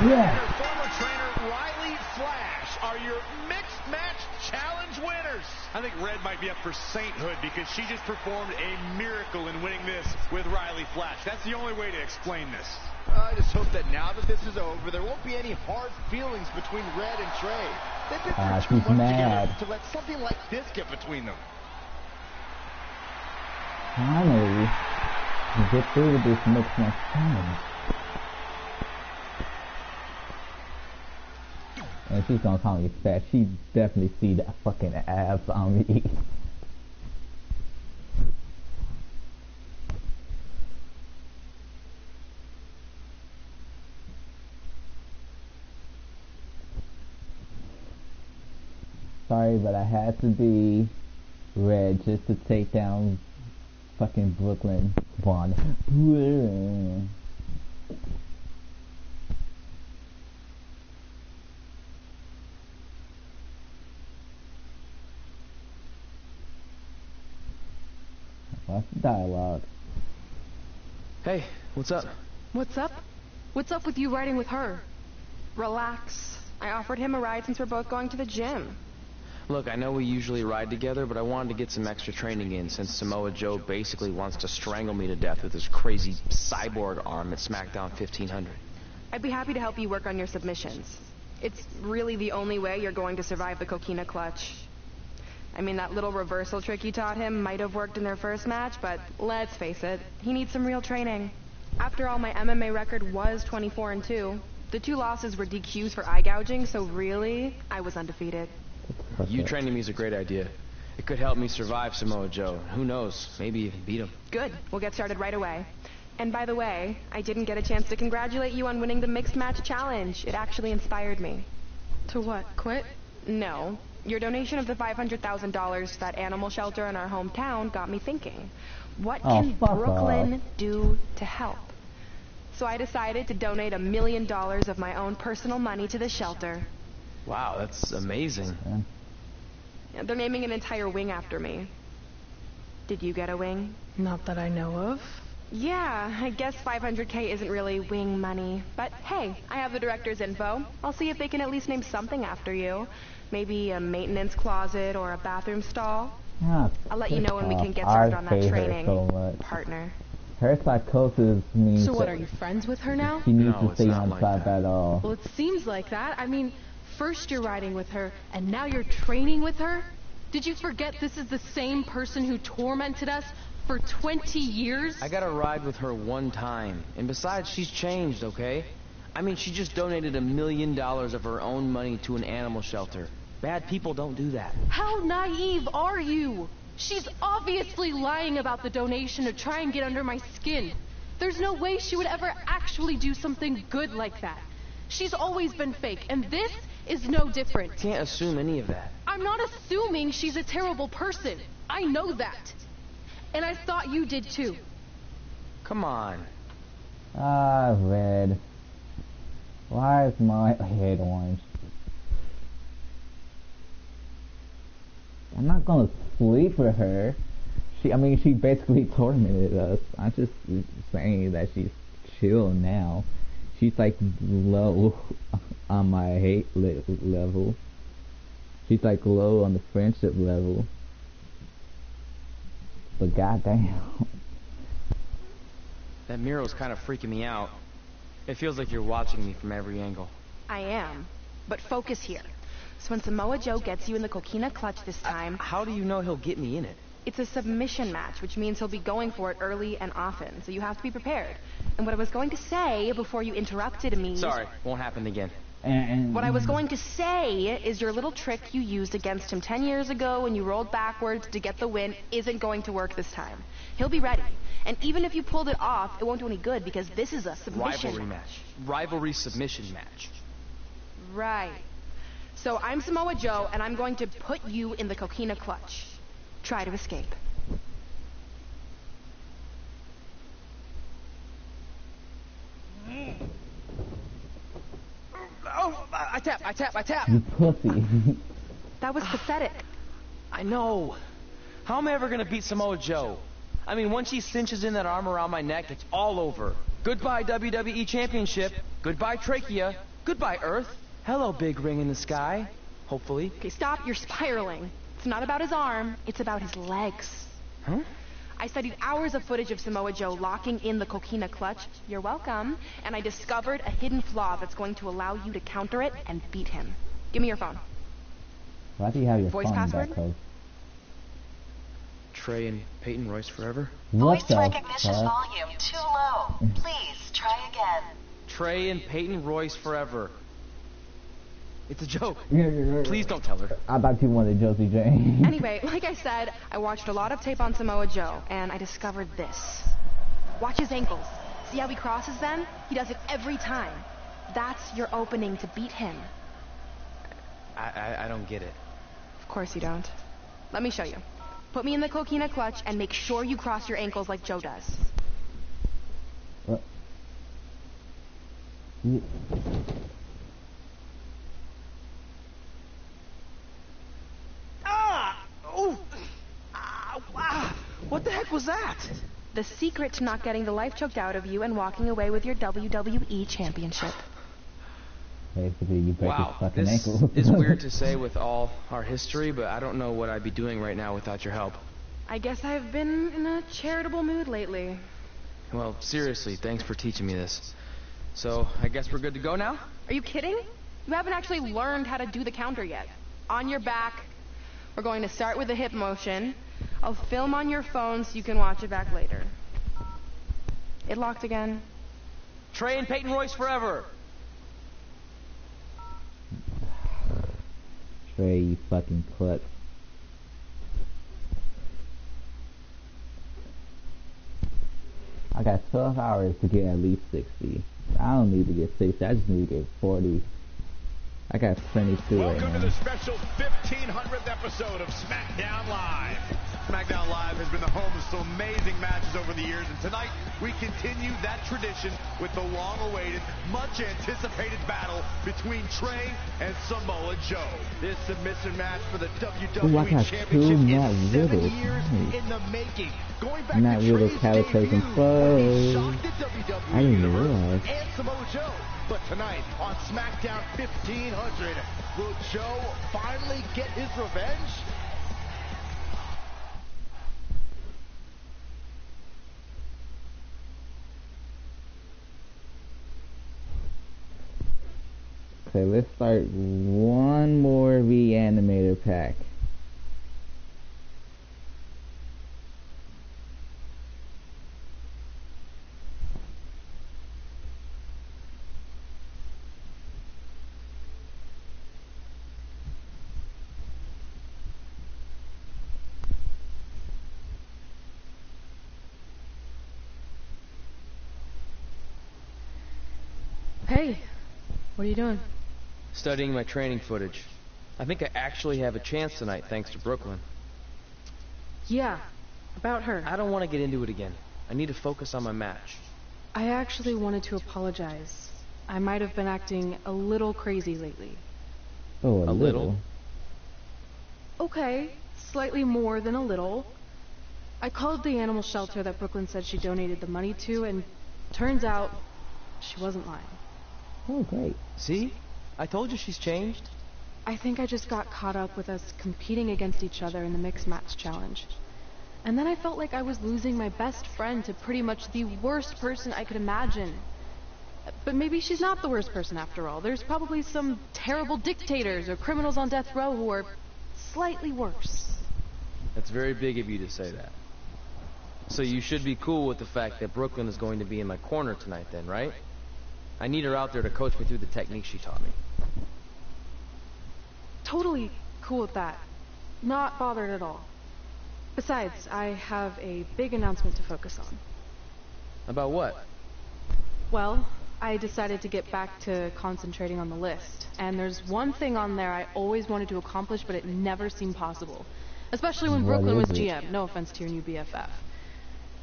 Yeah. Your former trainer, Riley Flash, are your mixed match challenge winners. I think Red might be up for sainthood because she just performed a miracle in winning this with Riley Flash. That's the only way to explain this. I just hope that now that this is over, there won't be any hard feelings between Red and Trey. They've been through too she's much mad. together to let something like this get between them. Finally, you get through with this mixed match challenge. And she's gonna call me fat. She definitely see that fucking abs on me. Sorry, but I had to be Red just to take down fucking Brooklyn Vaughn. dialogue. Hey, what's up? What's up? What's up with you riding with her? Relax. I offered him a ride since we're both going to the gym. Look, I know we usually ride together, but I wanted to get some extra training in since Samoa Joe basically wants to strangle me to death with his crazy cyborg arm at SmackDown 1500. I'd be happy to help you work on your submissions. It's really the only way you're going to survive the coquina clutch. I mean, that little reversal trick you taught him might have worked in their first match, but let's face it, he needs some real training. After all, my MMA record was 24-2. The 2 losses were DQs for eye gouging, so really, I was undefeated. You training me is a great idea. It could help me survive Samoa Joe. Who knows? Maybe even beat him. Good. We'll get started right away. And by the way, I didn't get a chance to congratulate you on winning the Mixed Match Challenge. It actually inspired me. To what, quit? No. Your donation of the $500,000 to that animal shelter in our hometown got me thinking. What can Brooklyn do to help? So I decided to donate $1 million of my own personal money to the shelter. Wow, that's amazing. Yeah, they're naming an entire wing after me. Did you get a wing? Not that I know of. Yeah, I guess $500K isn't really wing money. But hey, I have the director's info. I'll see if they can at least name something after you. Maybe a maintenance closet or a bathroom stall. I'll let you know when we can get started on that training, partner. Her psychosis means. So what, are you friends with her now? She needs to stay on top at all. Well, it seems like that. I mean, first you're riding with her, and now you're training with her? Did you forget this is the same person who tormented us for 20 years? I got a ride with her one time. And besides, she's changed, okay? I mean, she just donated $1 million of her own money to an animal shelter. Bad people don't do that. How naive are you? She's obviously lying about the donation to try and get under my skin. There's no way she would ever actually do something good like that. She's always been fake, and this is no different. Can't assume any of that. I'm not assuming she's a terrible person. I know that. And I thought you did too. Come on. Red. Why is my head orange? I'm not gonna sleep with her. She basically tormented us. I'm just saying that she's chill now. She's like low on my hate level. She's like low on the friendship level. But goddamn. That mural's kind of freaking me out. It feels like you're watching me from every angle. I am. But focus here. So when Samoa Joe gets you in the coquina clutch this time... How do you know he'll get me in it? It's a submission match, which means he'll be going for it early and often. So you have to be prepared. And what I was going to say before you interrupted me... Sorry, won't happen again. What I was going to say is your little trick you used against him 10 years ago when you rolled backwards to get the win isn't going to work this time. He'll be ready. And even if you pulled it off, it won't do any good because this is a submission rivalry match. Rivalry submission match. Right. So I'm Samoa Joe, and I'm going to put you in the coquina clutch. Try to escape. Oh, I tap. You pussy. That was pathetic. I know. How am I ever gonna beat Samoa Joe? I mean, once he cinches in that arm around my neck, it's all over. Goodbye WWE Championship. Goodbye Trachea. Goodbye Earth. Hello, big ring in the sky. Hopefully. Okay, stop. You're spiraling. It's not about his arm. It's about his legs. Huh? I studied hours of footage of Samoa Joe locking in the coquina clutch. You're welcome. And I discovered a hidden flaw that's going to allow you to counter it and beat him. Give me your phone. Why do you have your Voice phone password? that close? Trey and Peyton Royce forever. What Voice the recognition fuck? volume too low. Please try again. Trey and Peyton Royce forever. It's a joke. Please don't tell her. I thought you wanted Josie Jane. Anyway, like I said, I watched a lot of tape on Samoa Joe, and I discovered this. Watch his ankles. See how he crosses them? He does it every time. That's your opening to beat him. I don't get it. Of course you don't. Let me show you. Put me in the coquina clutch and make sure you cross your ankles like Joe does. What? You... Ah! Ooh! Ah! Wow! What the heck was that? The secret to not getting the life choked out of you and walking away with your WWE Championship. Basically, you break Wow, his fucking this ankle. is weird to say with all our history, but I don't know what I'd be doing right now without your help. I guess I've been in a charitable mood lately. Well, seriously, thanks for teaching me this. So, I guess we're good to go now? Are you kidding? You haven't actually learned how to do the counter yet. On your back, we're going to start with a hip motion. I'll film on your phone so you can watch it back later. It locked again. Trey and Peyton Royce forever! Trey, you fucking klutz. I got 12 hours to get at least 60. I don't need to get 60, I just need to get 40. I got plenty to right now. Welcome to the special 1500th episode of SmackDown Live. SmackDown Live has been the home of some amazing matches over the years, and tonight we continue that tradition with the long-awaited, much-anticipated battle between Trey and Samoa Joe. This submission match for the WWE Championship is 7 years in the making. Going back Not to really Trey's calibrating debut clothes. when he shocked the WWE I didn't even Universe realize. and Samoa Joe. But tonight on SmackDown 1500, will Joe finally get his revenge? Okay, let's start one more Reanimator pack. Hey, what are you doing? Studying my training footage. I think I actually have a chance tonight thanks to Brooklyn. Yeah, about her. I don't want to get into it again. I need to focus on my match. I actually wanted to apologize. I might have been acting a little crazy lately. Oh, a little? Okay, slightly more than a little. I called the animal shelter that Brooklyn said she donated the money to, and turns out she wasn't lying. Oh, great. See? I told you she's changed. I think I just got caught up with us competing against each other in the mixed match challenge. And then I felt like I was losing my best friend to pretty much the worst person I could imagine. But maybe she's not the worst person after all. There's probably some terrible dictators or criminals on death row who are slightly worse. That's very big of you to say that. So you should be cool with the fact that Brooklyn is going to be in my corner tonight then, right? I need her out there to coach me through the technique she taught me. Totally cool with that. Not bothered at all. Besides, I have a big announcement to focus on. About what? Well, I decided to get back to concentrating on the list. And there's one thing on there I always wanted to accomplish, but it never seemed possible. Especially when Brooklyn was GM. No offense to your new BFF.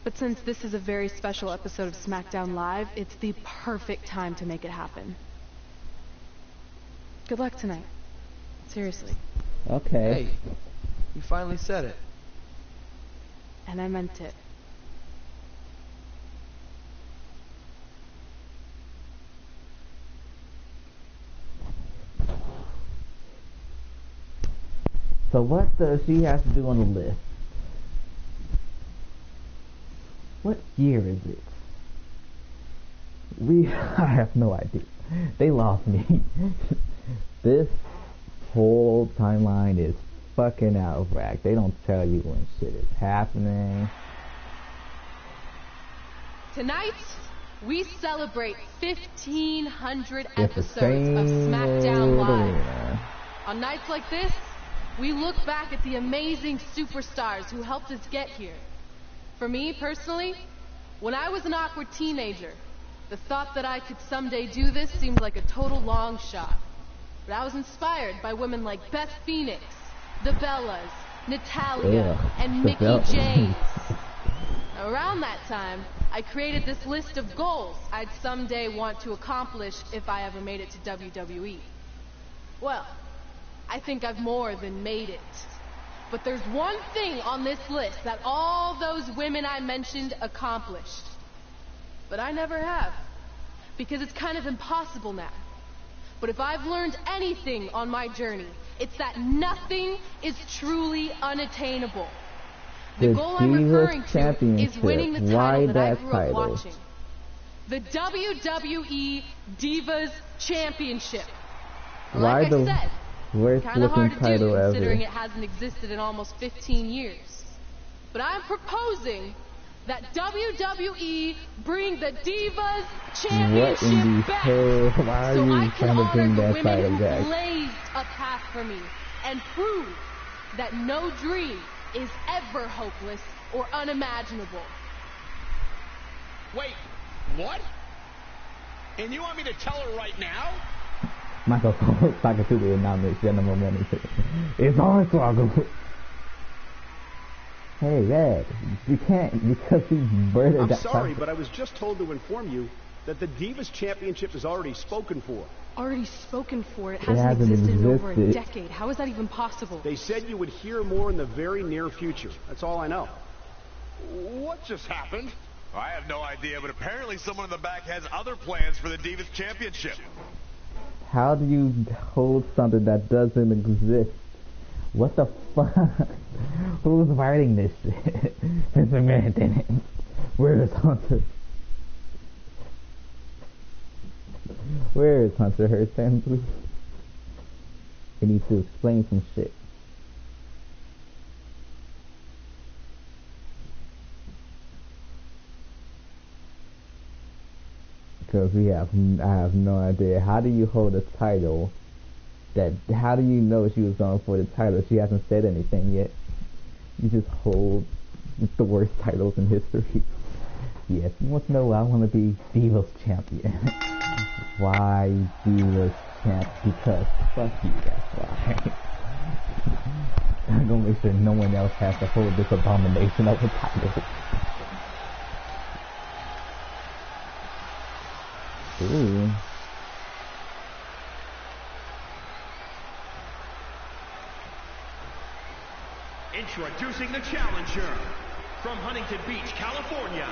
But since this is a very special episode of SmackDown Live, it's the perfect time to make it happen. Good luck tonight. Seriously. Okay. Hey, you finally said it. And I meant it. So what does she have to do on the list? What year is it? I have no idea. They lost me. This whole timeline is fucking out of whack. They don't tell you when shit is happening. Tonight, we celebrate 1,500 It's the episodes of same SmackDown old Live. arena. On nights like this, we look back at the amazing superstars who helped us get here. For me, personally, when I was an awkward teenager, the thought that I could someday do this seemed like a total long shot. But I was inspired by women like Beth Phoenix, the Bellas, Natalia, and Mickie James. Around that time, I created this list of goals I'd someday want to accomplish if I ever made it to WWE. Well, I think I've more than made it. But there's one thing on this list that all those women I mentioned accomplished. But I never have. Because it's kind of impossible now. But if I've learned anything on my journey, it's that nothing is truly unattainable. The goal I'm referring to is winning the title that I grew up watching. The WWE Divas Championship. Like I said, kind of hard to do considering it hasn't existed in almost 15 years. But I'm proposing that WWE bring the Divas Championship back, so I can honor the women who blazed a path for me and prove that no dream is ever hopeless or unimaginable. Wait, what? And you want me to tell her right now? Michael talking to the announcement, number one. It's our struggle. Hey, Red, you can't because he murdered that. I'm sorry, but I was just told to inform you that the Divas Championship is already spoken for. Already spoken for? It hasn't existed in over a decade. How is that even possible? They said you would hear more in the very near future. That's all I know. What just happened? I have no idea, but apparently someone in the back has other plans for the Divas Championship. How do you hold something that doesn't exist? What the fuck? Who's writing this shit? Vince McMahon didn't. Where is Hunter? Where is Hunter Hearst, please? He needs to explain some shit. Because I have no idea. How do you hold a title how do you know she was going for the title? She hasn't said anything yet. You just hold the worst titles in history. Yes, you want to know I want to be Divas Champion. Why Divas Champ? Because fuck you, that's why. I'm gonna make sure no one else has to hold this abomination of a title. Ooh. Introducing the challenger from Huntington Beach, California.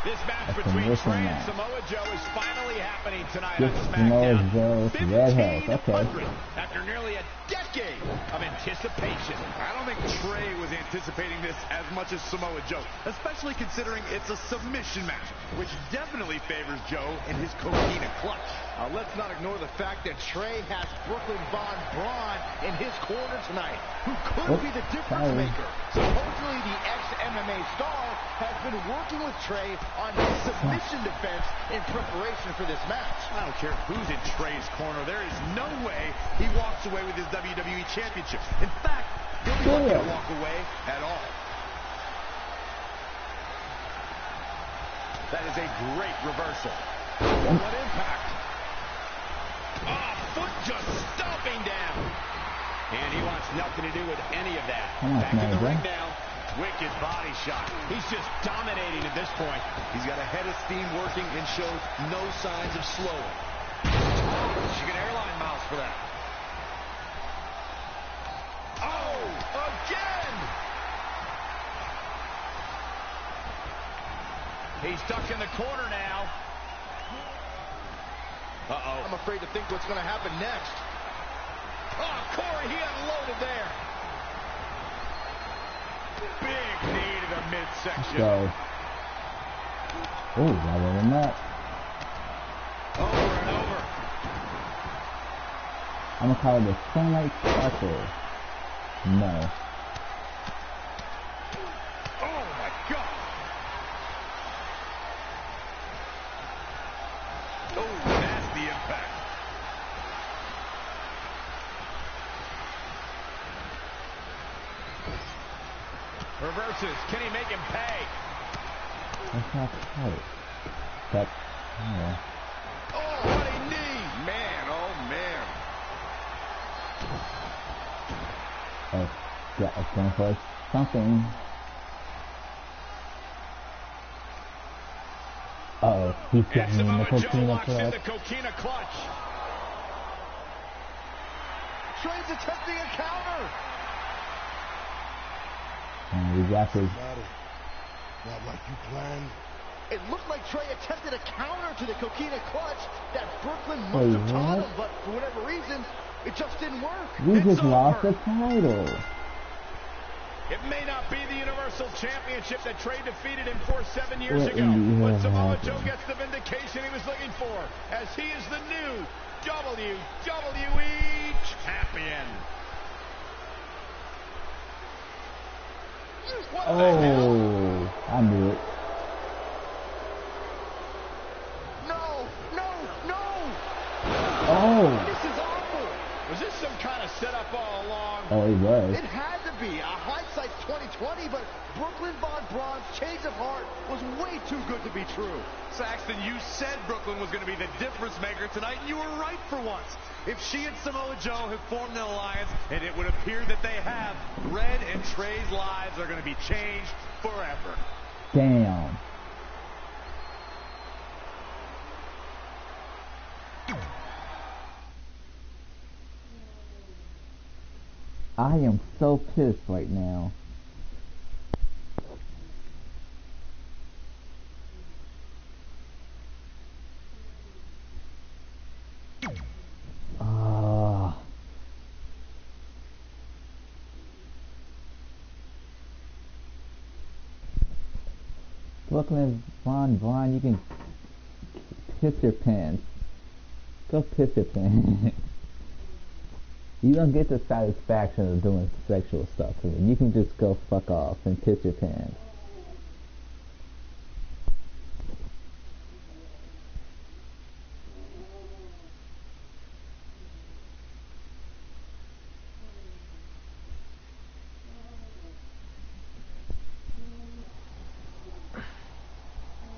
This match between Trey and Samoa Joe is finally happening tonight on SmackDown. 1500 after nearly a decade of anticipation. I don't think Trey was anticipating this as much as Samoa Joe, especially considering it's a submission match, which definitely favors Joe in his coquina clutch. Let's not ignore the fact that Trey has Brooklyn Von Braun in his corner tonight, who could be the difference maker. Supposedly the ex-MMA star has been working with Trey on his submission defense in preparation for this match. I don't care who's in Trey's corner. There is no way he walks away with his WWE Championship. In fact, he'll be lucky to walk away at all. That is a great reversal. What impact. Oh, foot just stomping down. And he wants nothing to do with any of that. Back in the ring now. Wicked body shot. He's just dominating at this point. He's got a head of steam working and shows no signs of slowing. She can airline miles for that. Oh, again! He's stuck in the corner now. Uh-oh. I'm afraid to think what's going to happen next. Oh, Corey, he unloaded there. Big knee to the midsection. So, rather than that. Over and over. I'm gonna call it the Sunlight Sparkle. No. Oh my God. Oh, nasty impact. Reverses. Can he make him pay? That's not tight. But, yeah. Oh, what a knee. Man, oh man. Oh, yeah, it's going for something. Uh-oh, he's getting in the coquina clutch. The coquina clutch. Trey's attempting a counter. And we got this. Not like you planned. It looked like Trey attempted a counter to the Coquina clutch that Brooklyn must have taught him, but for whatever reason, it just didn't work. We just lost the title. It may not be the Universal Championship that Trey defeated him for 7 years ago, but Samoa Joe gets the vindication he was looking for, as he is the new WWE Champion. Oh, I knew it. No! Oh. This is awful. Was this some kind of setup all along? Oh, it was. It had to be. Hindsight's 20/20, but Brooklyn Von Braun's change of heart was way too good to be true. Saxton, you said Brooklyn was going to be the difference maker tonight, and you were right for once. If she and Samoa Joe have formed an alliance, and it would appear that they have, Red and Trey's lives are going to be changed forever. Damn. I am so pissed right now. Brooklyn Von Braun, you can piss your pants. Go piss your pants. You don't get the satisfaction of doing sexual stuff to me. You can just go fuck off and piss your pants.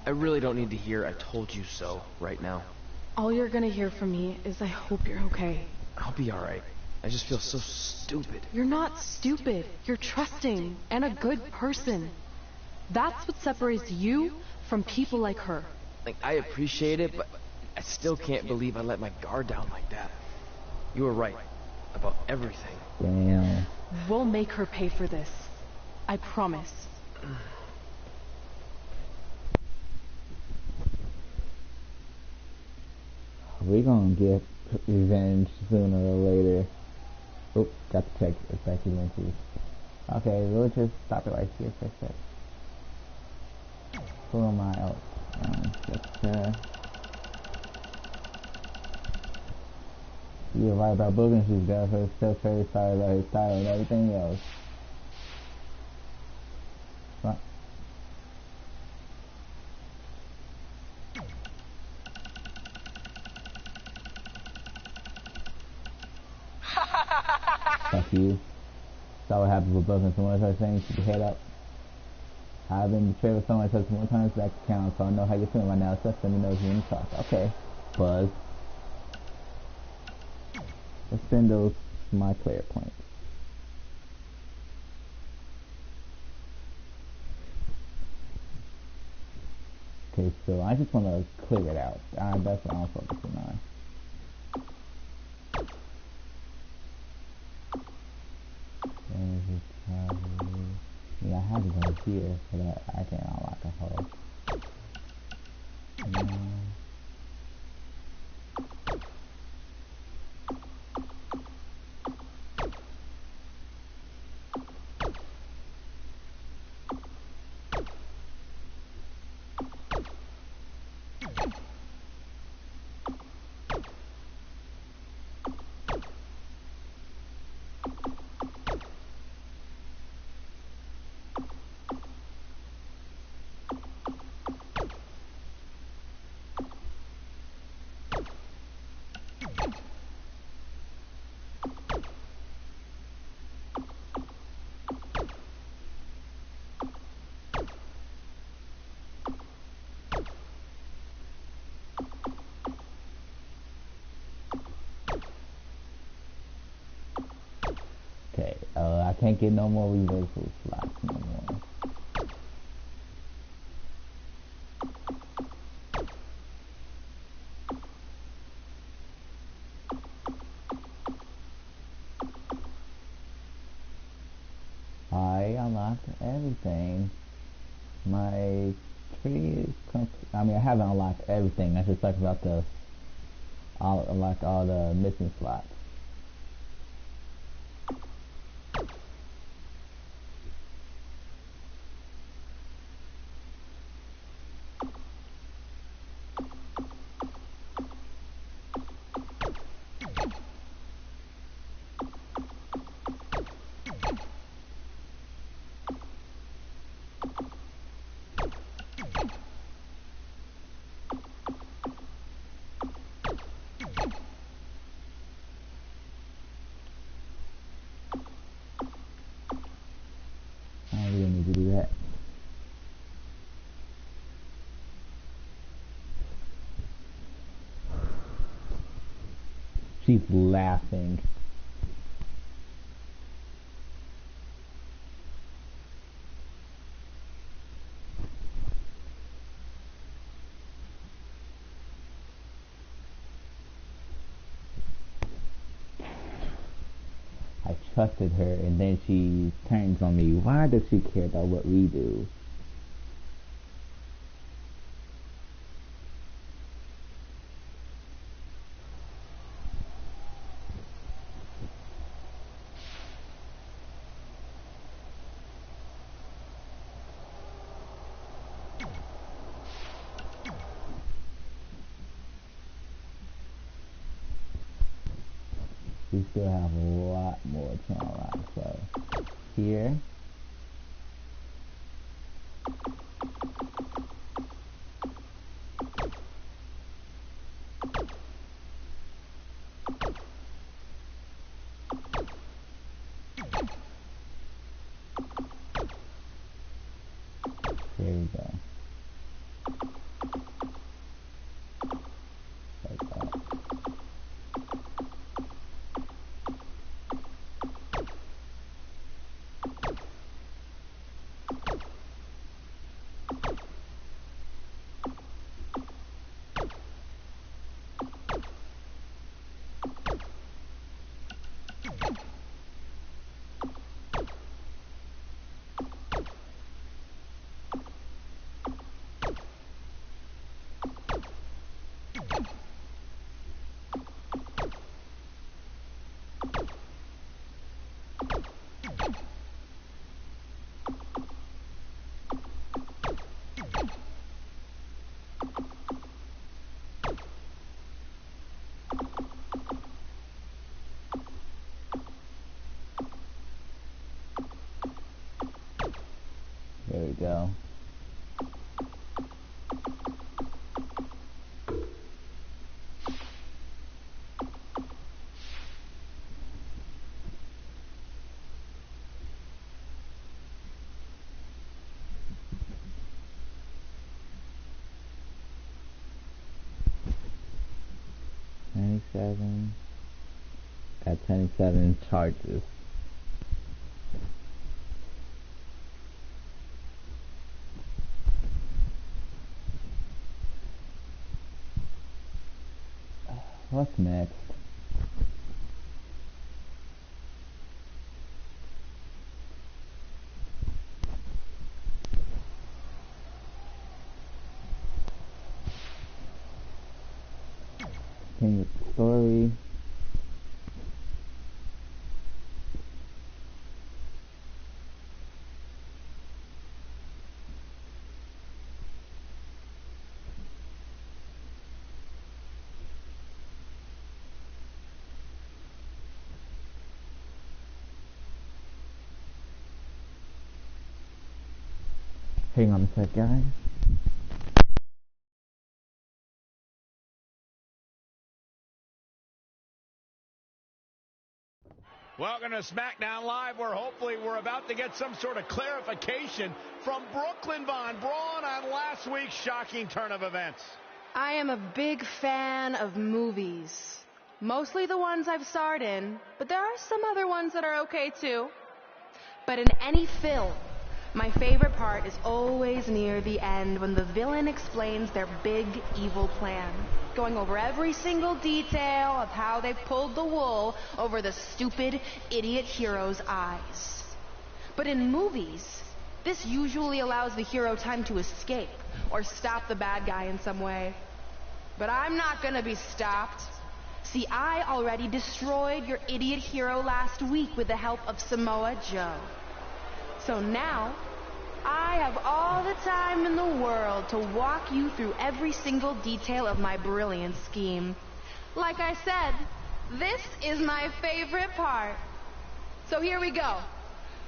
I really don't need to hear "I told you so" right now. All you're gonna hear from me is I hope you're okay. I'll be alright. I just feel so stupid. You're not stupid. You're trusting and a good person. That's what separates you from people like her. Like, I appreciate it, but I still can't believe I let my guard down like that. You were right about everything. Damn. We'll make her pay for this. I promise. We're gonna get revenge sooner or later. Oop, got to check if that's lenses. Okay, we'll just stop it right here for a sec. Who am I out? You're right about booking she's got her still very sorry about his style and everything else. What? Fuck you. That's what happens with booking someone starts saying keep your head up. I've been betrayed with someone such more times back to count, so I know how you're feeling right now. Just let me know if you want to talk. Okay. Buzz. Let's send those my player points. Okay, so I just want to clear it out. That's what I'm focusing on. Yeah, I have it over here so that I can unlock a hole. Okay, I can't get no more reversal slots no more. unlocked everything. My tree is I mean, I haven't unlocked everything. I just talked about I'll unlock all the missing slots. We don't need to do that. She's laughing. I trusted her, and then she turns on me. Why does she care about what we do? We still have a lot more to unlock, so here. There we go. Like that. There we go. Got 27 charges. What's next? Continue with the story. Hang on a sec, guys. Welcome to SmackDown Live, where hopefully we're about to get some sort of clarification from Brooklyn Von Braun on last week's shocking turn of events. I am a big fan of movies. Mostly the ones I've starred in, but there are some other ones that are okay too. But in any film, my favorite part is always near the end when the villain explains their big evil plan, going over every single detail of how they pulled the wool over the stupid idiot hero's eyes. But in movies, This usually allows the hero time to escape or stop the bad guy in some way. But I'm not gonna be stopped. See, I already destroyed your idiot hero last week with the help of Samoa Joe. So now, I have all the time in the world to walk you through every single detail of my brilliant scheme. Like I said, this is my favorite part. So here we go.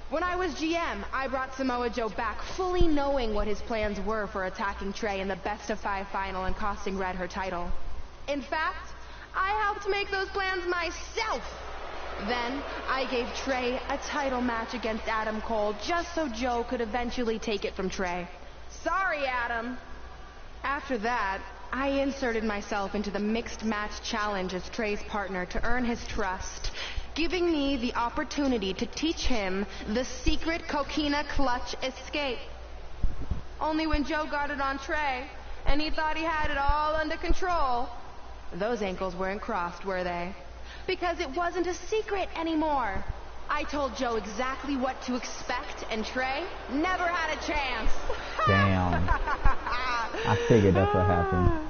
When I was GM, I brought Samoa Joe back fully knowing what his plans were for attacking Trey in the best-of-5 final and costing Red her title. In fact, I helped make those plans myself. Then, I gave Trey a title match against Adam Cole just so Joe could eventually take it from Trey. Sorry, Adam. After that, I inserted myself into the mixed match challenge as Trey's partner to earn his trust, giving me the opportunity to teach him the secret coquina clutch escape. Only when Joe got it on Trey, and he thought he had it all under control, those ankles weren't crossed, were they? Because it wasn't a secret anymore. I told Joe exactly what to expect, and Trey never had a chance. Damn. I figured that's what happened.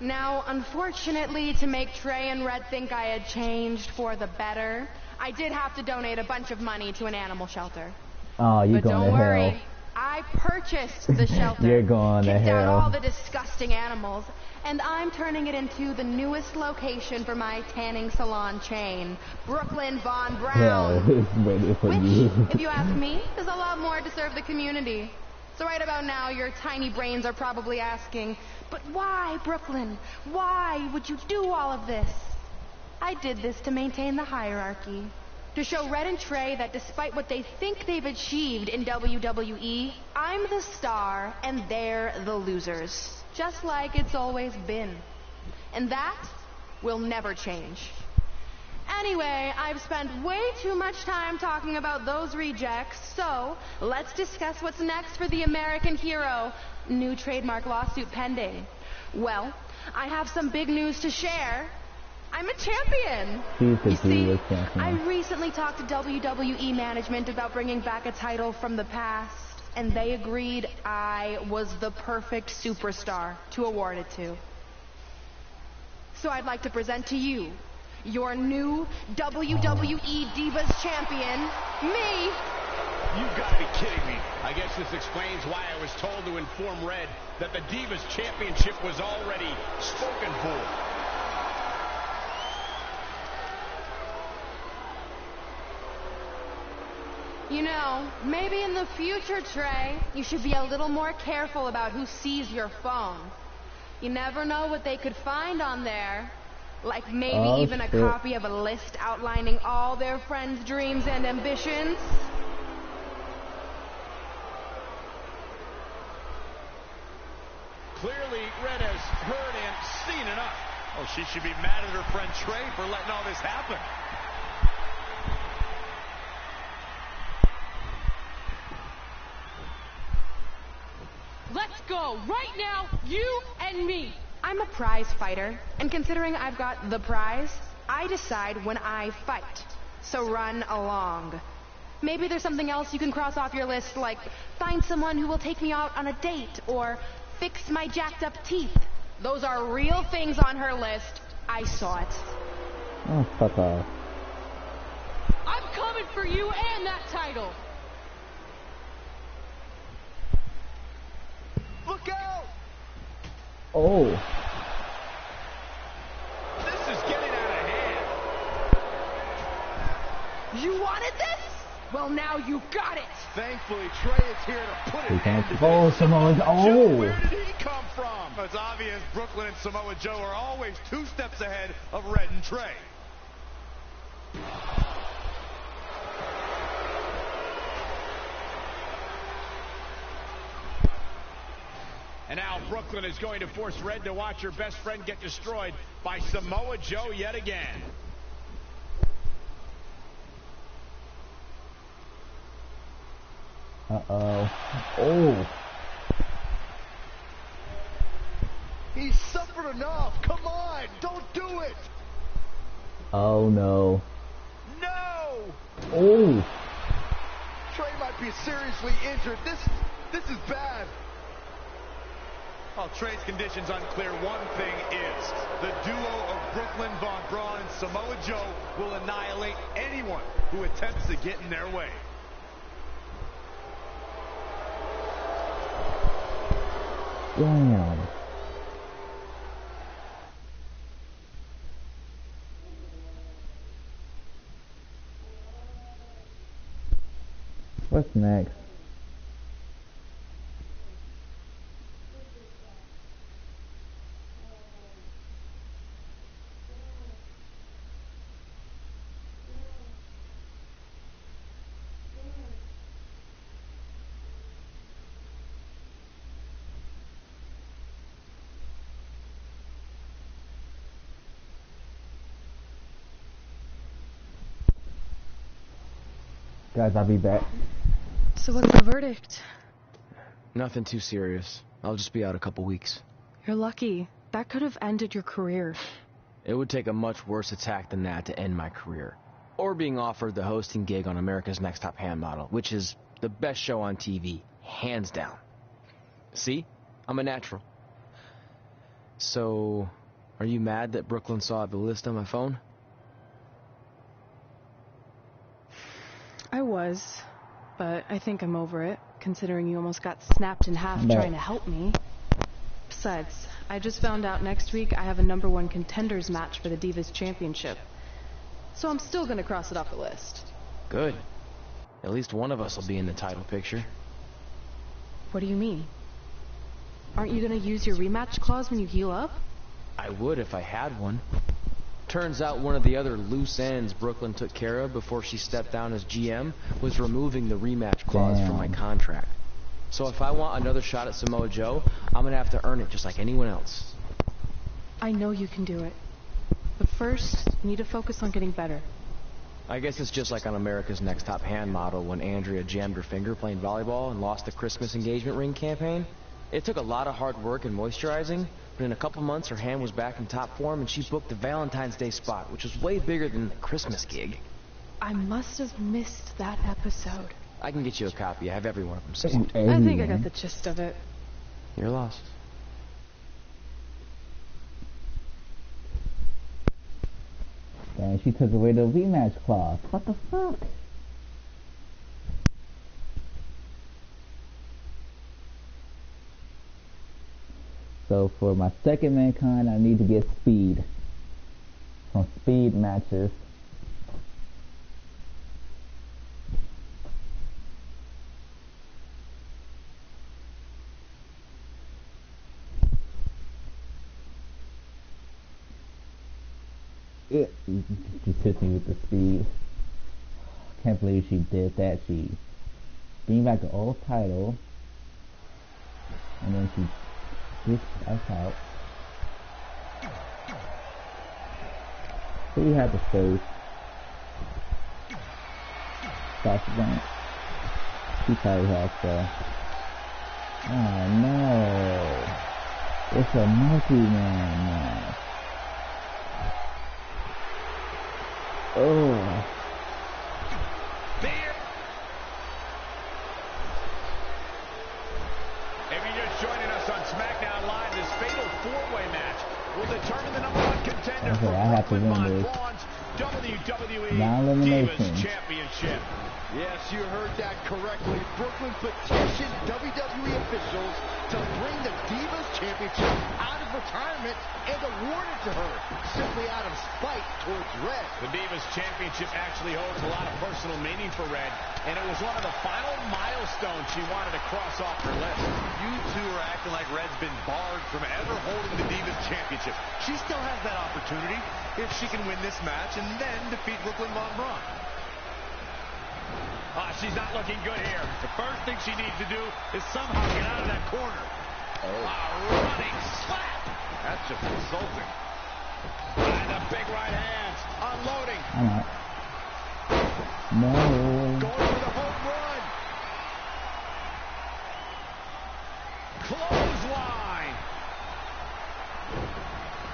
Now, unfortunately, to make Trey and Red think I had changed for the better, I did have to donate a bunch of money to an animal shelter. Oh, you're going to hell. But don't worry, I purchased the shelter. You're going to kicked hell. out all the disgusting animals, and I'm turning it into the newest location for my tanning salon chain, Brooklyn Von Brown. Hell, it's waiting for you. Which, if you ask me, is a lot more to serve the community. So right about now, your tiny brains are probably asking, but why, Brooklyn? Why would you do all of this? I did this to maintain the hierarchy. To show Red and Trey that despite what they think they've achieved in WWE, I'm the star and they're the losers. Just like it's always been. And that will never change. Anyway, I've spent way too much time talking about those rejects, so let's discuss what's next for the American hero. New trademark lawsuit pending. Well, I have some big news to share. I'm a champion. You see, I recently talked to WWE management about bringing back a title from the past, and they agreed I was the perfect superstar to award it to. So I'd like to present to you your new WWE Divas champion, me. You've got to be kidding me. I guess this explains why I was told to inform Red that the Divas championship was already spoken for. You know, maybe in the future, Trey, you should be a little more careful about who sees your phone. You never know what they could find on there. Like maybe even a copy of a list outlining all their friends' dreams and ambitions. Clearly, Red has heard and seen enough. Oh, she should be mad at her friend Trey for letting all this happen. Let's go, right now, you and me. I'm a prize fighter, and considering I've got the prize, I decide when I fight. So run along. Maybe there's something else you can cross off your list, like find someone who will take me out on a date, or fix my jacked up teeth. Those are real things on her list. I saw it. Oh, fuck off. I'm coming for you and that title. Look out! Oh. This is getting out of hand. You wanted this? Well, now you got it. Thankfully, Trey is here to put it Can't oh, Samoa. Oh. Where did he come from? It's obvious Brooklyn and Samoa Joe are always 2 steps ahead of Red and Trey. And now Brooklyn is going to force Red to watch her best friend get destroyed by Samoa Joe yet again. Uh-oh. Oh. He's suffered enough. Come on, don't do it. Oh, no. No. Oh. Trey might be seriously injured. This is bad. While Trey's condition's unclear, one thing is the duo of Brooklyn Von Braun and Samoa Joe will annihilate anyone who attempts to get in their way. Damn. What's next? Guys, I'll be back. So what's the verdict? Nothing too serious. I'll just be out a couple weeks. You're lucky. That could have ended your career. It would take a much worse attack than that to end my career. Or being offered the hosting gig on America's Next Top Hand Model, which is the best show on TV, hands down. See? I'm a natural. So, are you mad that Brooklyn saw the list on my phone? I was, but I think I'm over it, considering you almost got snapped in half trying to help me. Besides, I just found out next week I have a #1 contenders match for the Divas Championship. So I'm still gonna cross it off the list. Good. At least one of us will be in the title picture. What do you mean? Aren't you gonna use your rematch clause when you heal up? I would if I had one. Turns out one of the other loose ends Brooklyn took care of before she stepped down as GM was removing the rematch clause from my contract. So if I want another shot at Samoa Joe, I'm gonna have to earn it just like anyone else. I know you can do it. But first, you need to focus on getting better. I guess it's just like on America's Next Top Hand Model when Andrea jammed her finger playing volleyball and lost the Christmas engagement ring campaign. It took a lot of hard work and moisturizing, but in a couple months her hand was back in top form and she booked the Valentine's Day spot, which was way bigger than the Christmas gig. I must have missed that episode. I can get you a copy. I have every one of them saved. I think I got the gist of it. You're lost. And she took away the rematch clause. What the fuck? So for my second Mankind, I need to get speed. Some speed matches. It just hit me with the speed. Can't believe she did that. She bring back the old title, and then she gets us out. So we have the face. Sasha Banks. She probably has the. Oh no! It's a multi-man match. Oh. If you're just joining us on SmackDown Live, this fatal four-way match will determine the #1 contender for Brooklyn Von Braun's WWE Divas Championship. Yes, you heard that correctly. Brooklyn petitioned WWE officials to bring the Divas Championship out of retirement and award it to her, simply out of spite towards Red. The Divas Championship actually holds a lot of personal meaning for Red, and it was one of the final milestones she wanted to cross off her list. You two are acting like Red's been barred from ever holding the Divas Championship. She still has that opportunity if she can win this match and then defeat Brooklyn Von Braun. She's not looking good here. The first thing she needs to do is somehow get out of that corner. Running slap. That's just insulting. And the big right hands. Unloading. No. Going for the home run. Clothesline.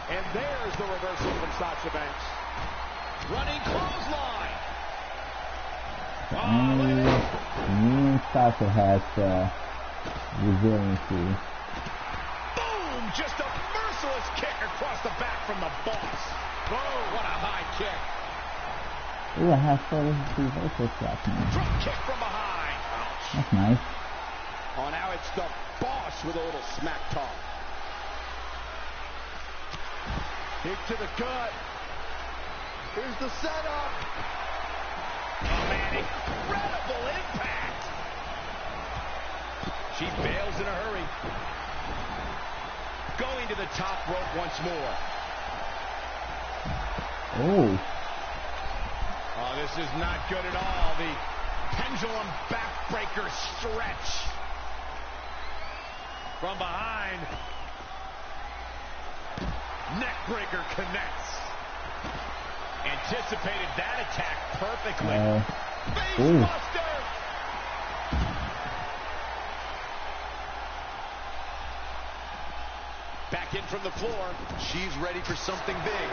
And there's the reversal from Sasha Banks. Running clothesline. Only me and Sasha has resiliency. Boom! Just a merciless kick across the back from the boss. Boom! What a high kick. Ooh, I have 43 versus slap now. Drop kick from behind. Ouch. That's nice. Oh, now it's the boss with a little smack talk. Kick to the gut. Here's the setup. Oh, man, incredible impact. She bails in a hurry. Going to the top rope once more. Oh. Oh, this is not good at all. The pendulum backbreaker stretch. From behind. Neckbreaker connects. Anticipated that attack perfectly. Facebuster! Back in from the floor. She's ready for something big.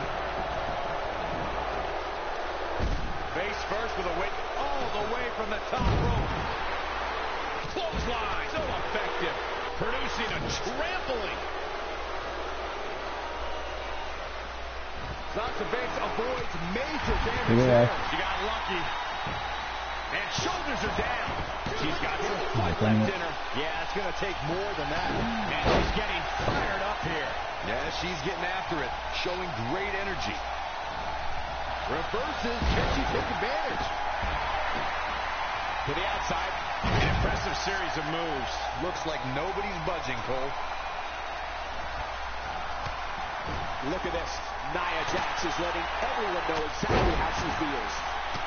Face first with a weight all the way from the top rope. Clothesline. So effective. Producing a trampling. Sasha Banks avoids major damage there. She got lucky. And shoulders are down. She's got some fight left in her. Yeah, it's going to take more than that. And she's getting fired up here. Yeah, she's getting after it, showing great energy. Reverses. Can she take advantage? To the outside. An impressive series of moves. Looks like nobody's budging, Cole. Look at this. Nia Jax is letting everyone know exactly how she feels.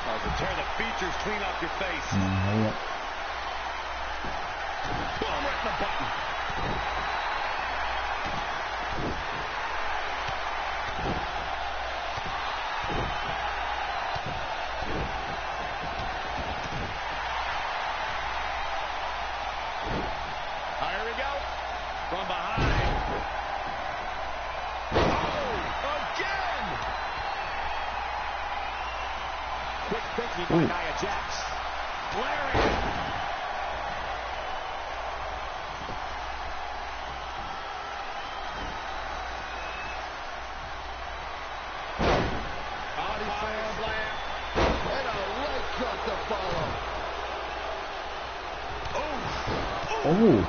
Oh, to tear the features clean off your face. Boom, right in the button. Here we go. From behind. Again! Quick thinking by Nia Jax. Glaring. Body slam. And a leg drop to follow. Oh.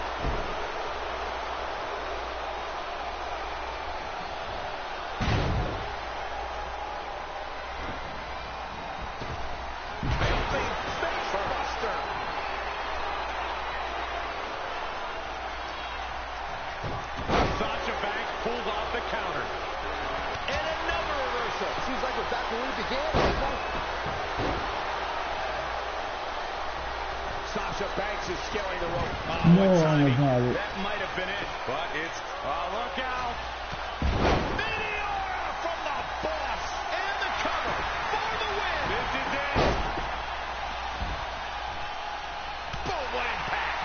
Sasha Banks pulls off the counter. And another reversal. Seems like we're back where we began. Sasha Banks is scaling the rope. Oh, No what one timing. has had it. That might have been it. But it's, look out. Meteora from the boss. And the cover for the win. This is it. Boom, what impact.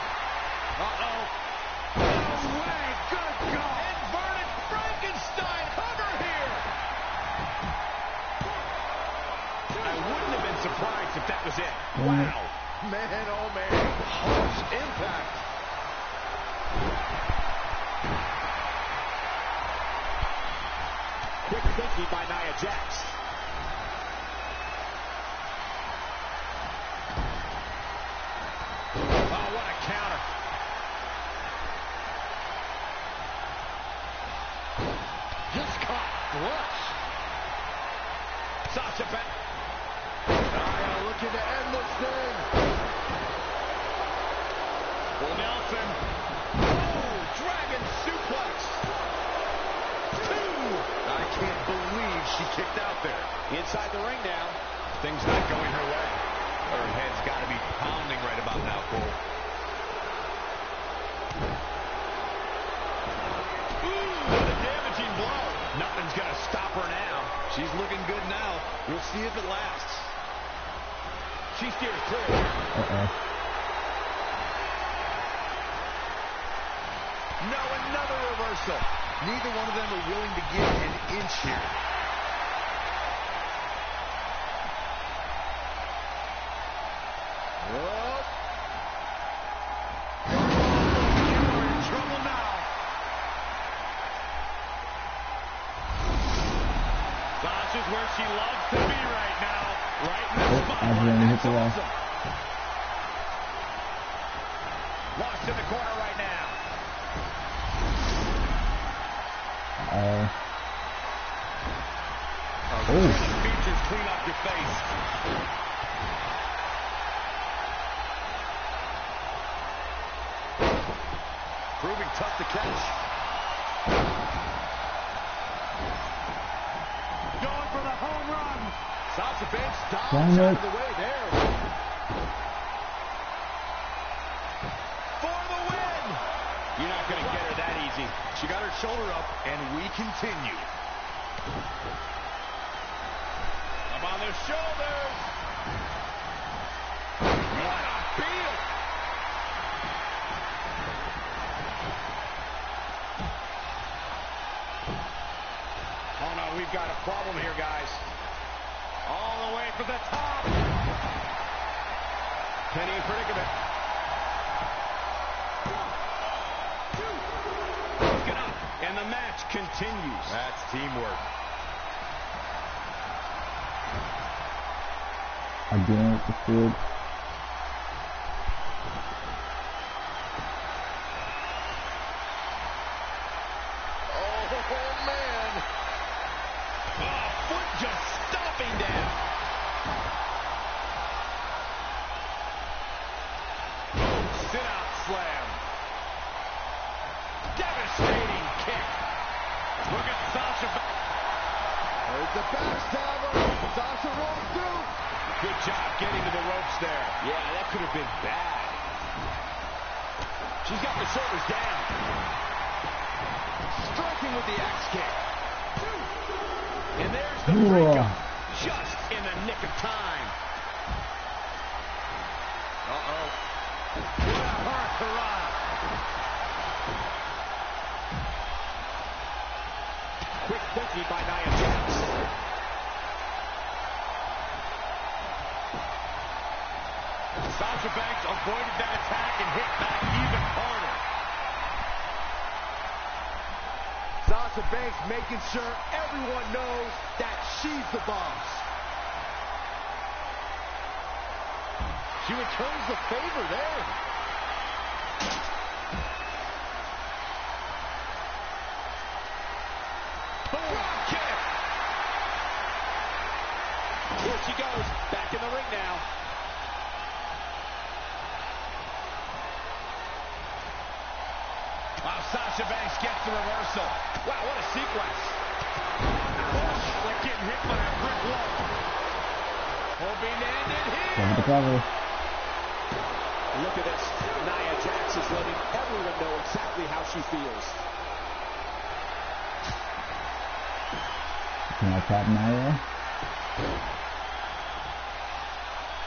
Uh-oh. No way. Good God. Inverted Frankenstein cover here. I wouldn't have been surprised if that was it. Wow. Man, oh man. Harsh impact. Quick thinking by Nia Jax. Oh, what a counter. Just caught flush. Sasha Banks. Nia looking to end this thing. Nelson. Oh, dragon suplex. 2. I can't believe she kicked out there. Inside the ring now. Things not going her way. Her head's got to be pounding right about now, Cole. Ooh, what a damaging blow. Nothing's going to stop her now. She's looking good now. We'll see if it lasts. She steers clear. No, another reversal. Neither one of them are willing to give an inch here. is where she loves to be right now. Right in the spot. That's awesome. Lost in the corner right now. Features clean up your face. Proving tough to catch. Going for the home run. Sasha Banks dodged out of the way there. For the win. You're not going to get her that easy. She got her shoulder up, and we continue. Up on their shoulders. What a field. Oh, no, we've got a problem here, guys. All the way for the top. Penny in predicament. Broken up, and the match continues. That's teamwork. Again with the field. Just stomping down. Sit-out slam. Devastating kick. Look at Sasha. There's the backstabber. Sasha rolls through. Good job getting to the ropes there. Yeah, that could have been bad. She's got the shoulders down. Striking with the axe kick. And there's the breakup, just in the nick of time. Uh-oh. What a hurricane. Quick thinking by Nia Jax. Sasha Banks avoided that attack and hit back even harder. Sasha Banks making sure everyone knows that she's the boss. She returns the favor there. Drop kick. Here she goes, back in the ring now. Wow, Sasha Banks gets the reversal. Wow, what a sequence. Push, like getting hit by a brick wall. Hoping to end it here. Look at this. Nia Jax is letting everyone know exactly how she feels. Can I tap Nia?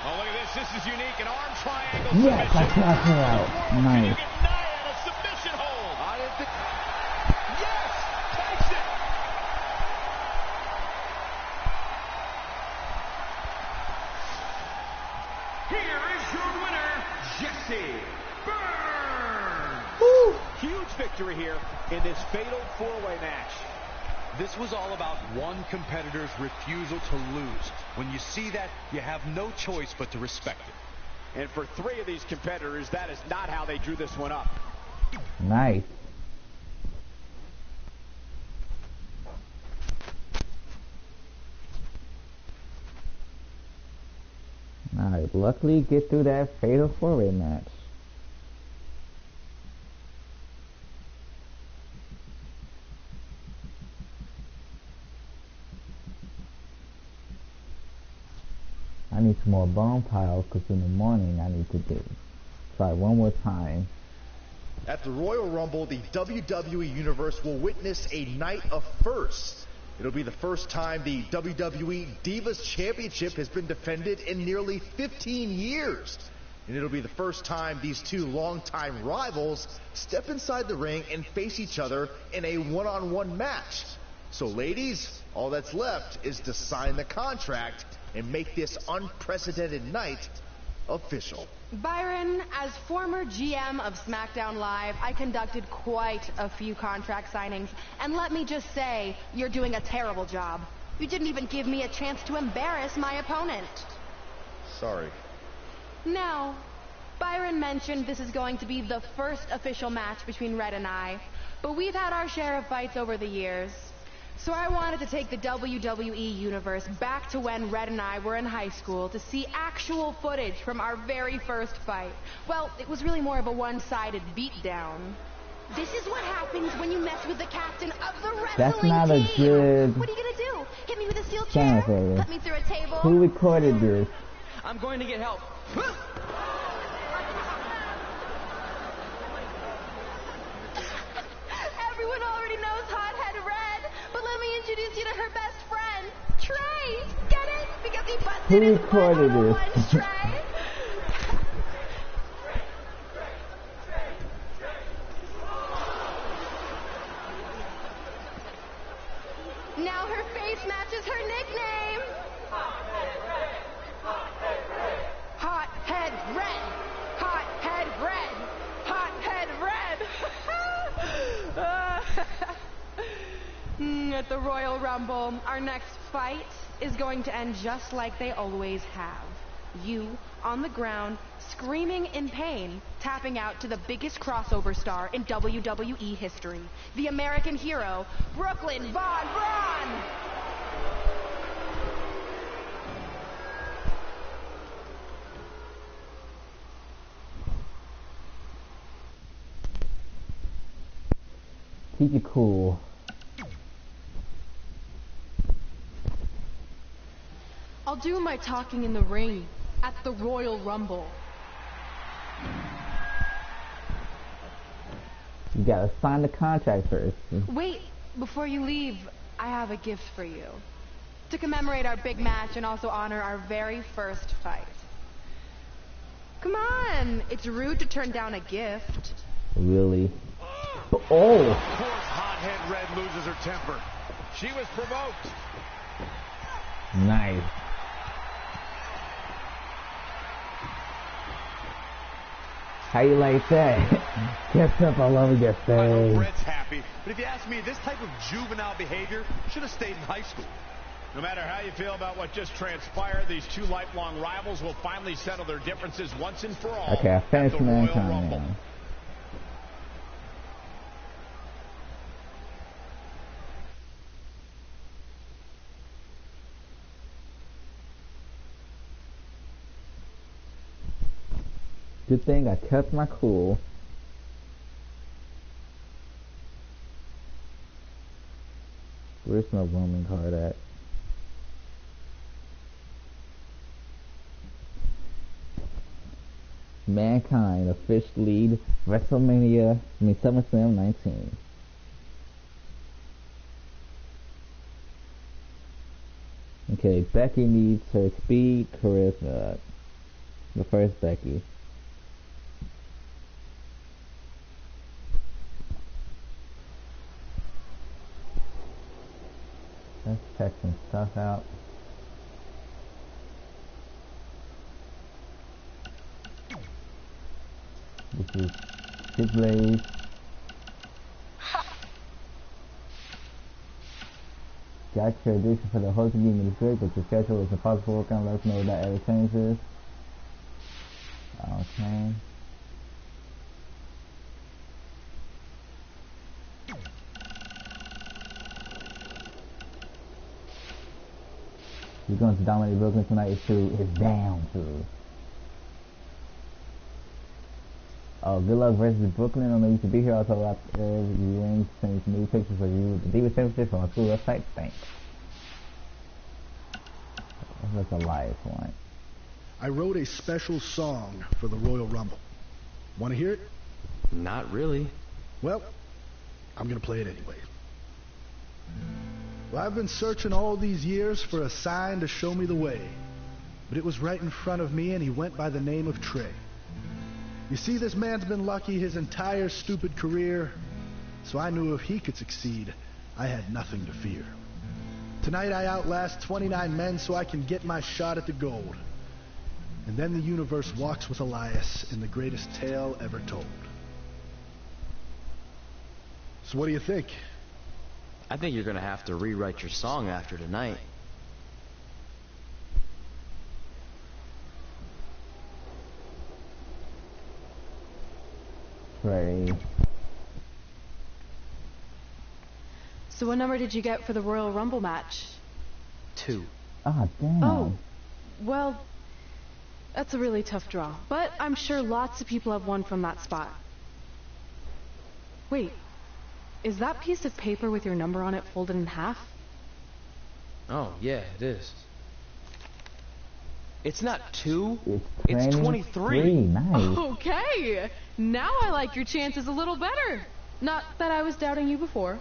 Oh, look at this. This is unique. An arm triangle yes, submission. I tapped her out. Nice. Yes! Takes it! Here is your winner, Jesse Burns. Woo! Huge victory here in this fatal four-way match. This was all about one competitor's refusal to lose. When you see that, you have no choice but to respect it. And for three of these competitors, that is not how they drew this one up. Nice. Alright, luckily get through that fatal four-way match. I need some more bone piles because in the morning I need to try one more time. At the Royal Rumble, the WWE Universe will witness a night of firsts. It'll be the first time the WWE Divas Championship has been defended in nearly 15 years. And it'll be the first time these two longtime rivals step inside the ring and face each other in a one-on-one match. So ladies, all that's left is to sign the contract and make this unprecedented night official. Byron, as former GM of SmackDown Live, I conducted quite a few contract signings, and let me just say, you're doing a terrible job. You didn't even give me a chance to embarrass my opponent. Sorry. Now, Byron mentioned this is going to be the first official match between Red and I, but we've had our share of fights over the years. So I wanted to take the WWE Universe back to when Red and I were in high school to see actual footage from our very first fight. Well, it was really more of a one-sided beatdown. This is what happens when you mess with the captain of the wrestling That's not a team. good What are you gonna do? Hit me with a steel chair? Put me through a table? Who recorded this? I'm going to get help. Everyone already knows Hothead Red, but let me introduce you to her best friend, Trey. Get it? Because he busted his butt on a lunch tray. Now her face matches her nickname. Hothead Red. Hothead Red. Hothead Red. Hothead Red. At the Royal Rumble, our next fight is going to end just like they always have. You on the ground, screaming in pain, tapping out to the biggest crossover star in WWE history, the American hero, Brooklyn Von Braun! Keep it cool. I'll do my talking in the ring at the Royal Rumble. You gotta sign the contract first. Wait, before you leave, I have a gift for you. To commemorate our big match and also honor our very first fight. Come on, it's rude to turn down a gift. Really? Oh! Of course, Hothead Red loses her temper. She was provoked. Nice. How you like that? Get up all over your face. I hope Red's happy, but if you ask me, this type of juvenile behavior should have stayed in high school. No matter how you feel about what just transpired, these two lifelong rivals will finally settle their differences once and for all. Okay, I finished at the Royal Mankind. Rumble. Good thing I kept my cool. Where's my Roman card at? Mankind officially WrestleMania, SummerSlam 19. Okay, Becky needs her speed, charisma. The first Becky. Let's check some stuff out. This is Big Blaze. Got your addiction for the host game is great, but your schedule is impossible to work on. Let us know that ever changes. Okay. He's going to dominate Brooklyn tonight. It's down to. Oh, good luck versus Brooklyn. I know you should be here. Also, after you ring, send some new pictures of you. The Diva Championship on our school website. Thanks. That's a Elias one. I wrote a special song for the Royal Rumble. Want to hear it? Not really. Well, I'm going to play it anyway. Well, I've been searching all these years for a sign to show me the way. But it was right in front of me, and he went by the name of Trey. You see, this man's been lucky his entire stupid career, so I knew if he could succeed, I had nothing to fear. Tonight I outlast 29 men so I can get my shot at the gold. And then the universe walks with Elias in the greatest tale ever told. So what do you think? I think you're gonna have to rewrite your song after tonight. Right. So what number did you get for the Royal Rumble match? 2. Ah, damn. Oh, well, that's a really tough draw. But I'm sure lots of people have won from that spot. Wait, is that piece of paper with your number on it folded in half? Oh, yeah, it is. It's not 2, it's 23. Nice. Okay, now I like your chances a little better. Not that I was doubting you before.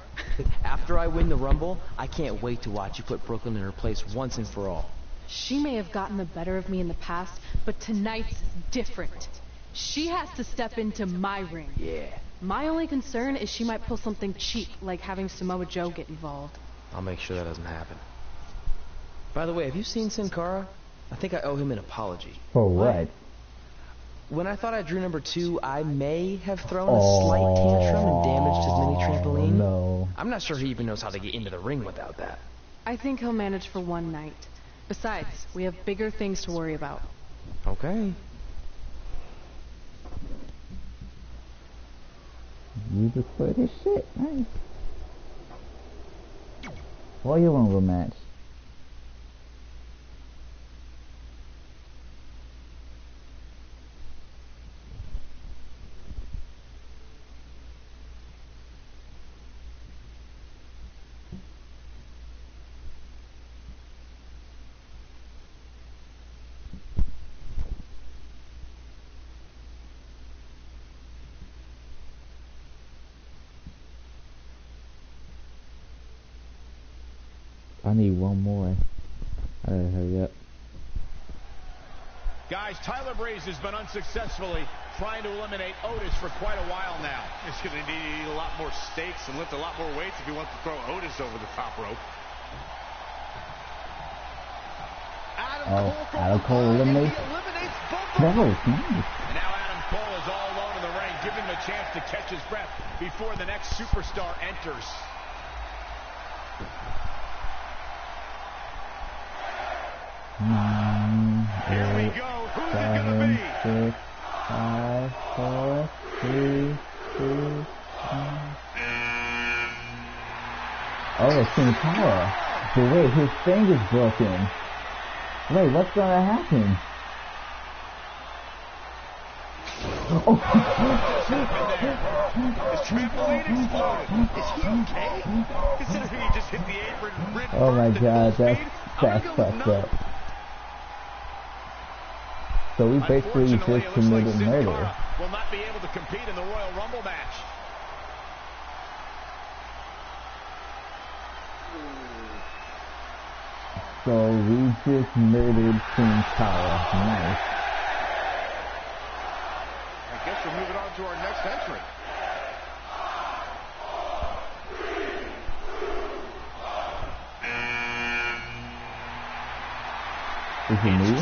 After I win the Rumble, I can't wait to watch you put Brooklyn in her place once and for all. She may have gotten the better of me in the past, but tonight's different. She has to step into my ring. Yeah. My only concern is she might pull something cheap, like having Samoa Joe get involved. I'll make sure that doesn't happen. By the way, have you seen Sin Cara? I think I owe him an apology. For what? When I thought I drew number 2, I may have thrown a slight tantrum and damaged his mini trampoline. No. I'm not sure he even knows how to get into the ring without that. I think he'll manage for one night. Besides, we have bigger things to worry about. Okay. You just played his shit. Nice. Royal Rumble match. I need one more. I gotta hurry up. Guys, Tyler Breeze has been unsuccessfully trying to eliminate Otis for quite a while now. He's going to need a lot more stakes and lift a lot more weights if he wants to throw Otis over the top rope. Adam Cole eliminates both. Nice. And now Adam Cole is all alone in the ring. Give him a chance to catch his breath before the next superstar enters. Here we go. Who's it going to be? 6, 5, 4, 3, 2, 1. Oh, it's Sin Cara. But wait, his thing is broken. Wait, what's gonna happen? Oh. His trampoline exploded. Is he okay? Considering he just hit the apron. Oh my god, that's fucked up. So we basically just committed murder. Will not be able to compete in the Royal Rumble match. So we just murdered Sin Cara. Nice. I guess we're moving on to our next entrant. Is he new?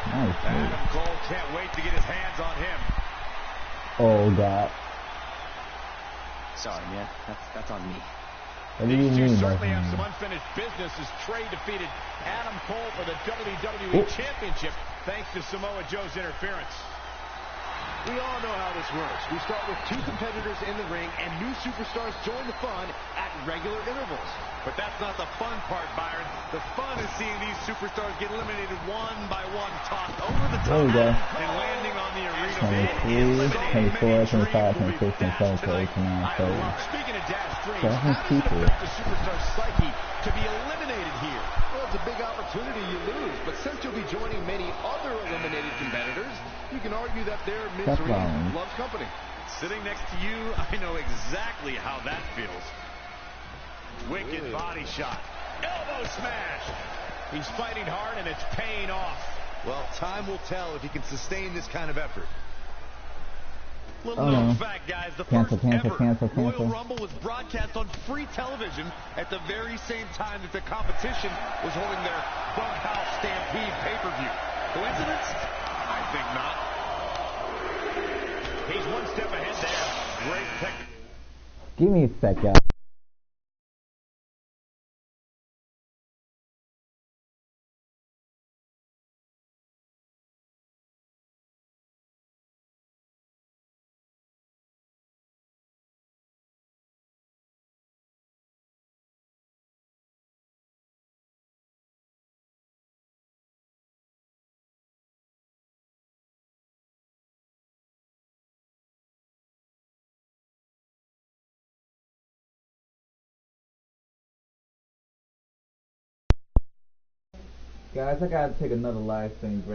Nice. Adam Cole can't wait to get his hands on him. Oh god. Sorry, man. That's on me. What do you These two mean? certainly have some unfinished business as Trey defeated Adam Cole for the WWE Championship thanks to Samoa Joe's interference. We all know how this works. We start with 2 competitors in the ring, and new superstars join the fun at regular intervals. But that's not the fun part, Byron. The fun is seeing these superstars get eliminated one by one, tossed over the top, and landing on the arena. 23, 24, 25, 26, 27, 28, 29, 30. Speaking of Dash Dreams, 7 how does it people. affect the superstar's psyche to be eliminated here? Well, it's a big opportunity you lose, but since you'll be joining many other eliminated competitors, you can argue that their misery loves company. Sitting next to you, I know exactly how that feels. Wicked body shot. Elbow smash. He's fighting hard and it's paying off. Well, time will tell if he can sustain this kind of effort. Little known fact, guys, the Cancel. Royal Rumble was broadcast on free television at the very same time that the competition was holding their Bunkhouse Stampede pay-per-view. Coincidence? I think not. He's one step ahead there. Great technique. Give me a sec, guys. Guys, I gotta take another live stream break.